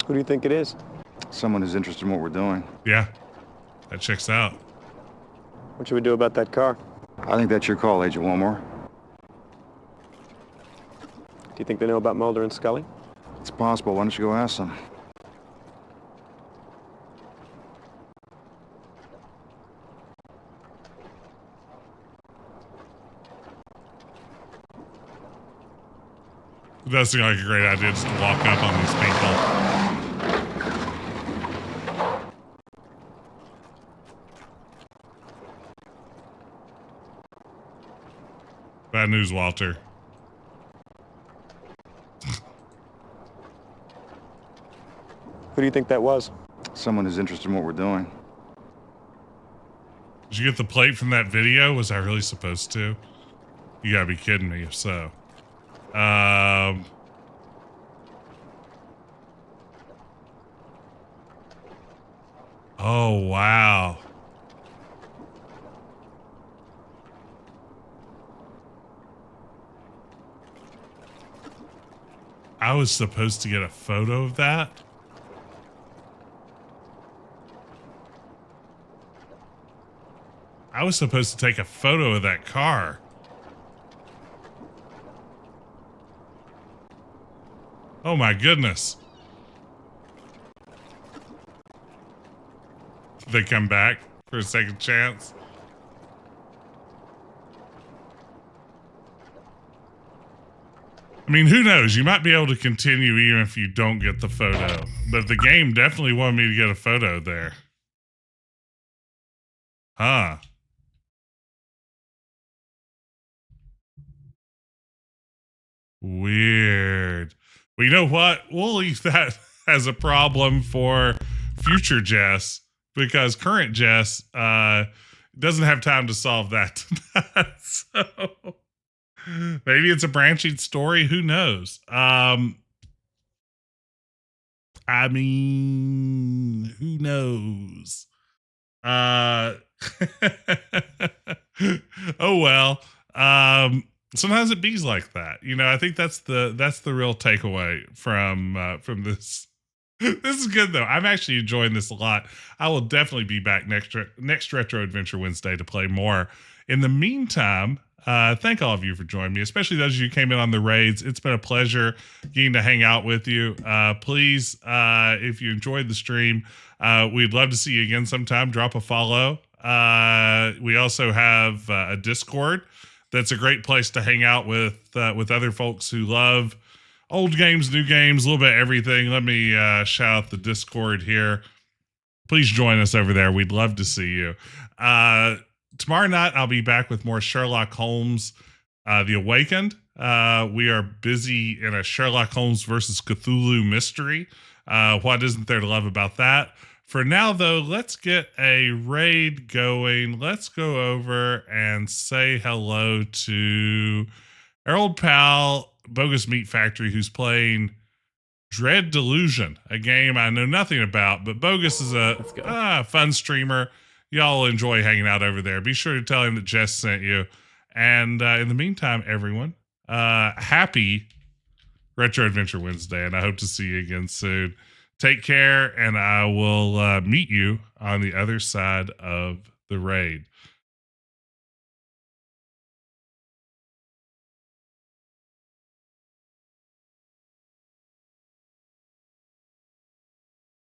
Who do you think it is? Someone who's interested in what we're doing. Yeah, that checks out. What should we do about that car? I think that's your call, Agent Willmore. Do you think they know about Mulder and Scully? It's possible. Why don't you go ask them? It does seem like a great idea just to walk up on these people. Bad news, Walter. Who do you think that was? Someone who's interested in what we're doing. Did you get the plate from that video? Was I really supposed to? You gotta be kidding me if so. Oh, wow. I was supposed to get a photo of that? I was supposed to take a photo of that car. Oh my goodness. They come back for a second chance. I mean, who knows? You might be able to continue even if you don't get the photo. But the game definitely wanted me to get a photo there. Huh. Weird. Well, you know what? We'll leave that as a problem for future Jess, because current Jess doesn't have time to solve that tonight. So maybe it's a branching story. Who knows? I mean, who knows? Oh well. Sometimes it bees like that. You know, I think that's the real takeaway from this. This is good though. I'm actually enjoying this a lot. I will definitely be back next Retro Adventure Wednesday to play more. In the meantime, thank all of you for joining me, especially those of you who came in on the raids. It's been a pleasure getting to hang out with you. Please, if you enjoyed the stream, we'd love to see you again sometime. Drop a follow. We also have a Discord. That's a great place to hang out with other folks who love old games, new games, a little bit of everything. Let me shout out the Discord here. Please join us over there. We'd love to see you. Tomorrow night, I'll be back with more Sherlock Holmes, The Awakened. We are busy in a Sherlock Holmes versus Cthulhu mystery. What isn't there to love about that? For now, though, let's get a raid going. Let's go over and say hello to our old pal, Bogus Meat Factory, who's playing Dread Delusion, a game I know nothing about, but Bogus is a fun streamer. Y'all enjoy hanging out over there. Be sure to tell him that Jess sent you. And in the meantime, everyone, happy Retro Adventure Wednesday, and I hope to see you again soon. Take care, and I will meet you on the other side of the raid.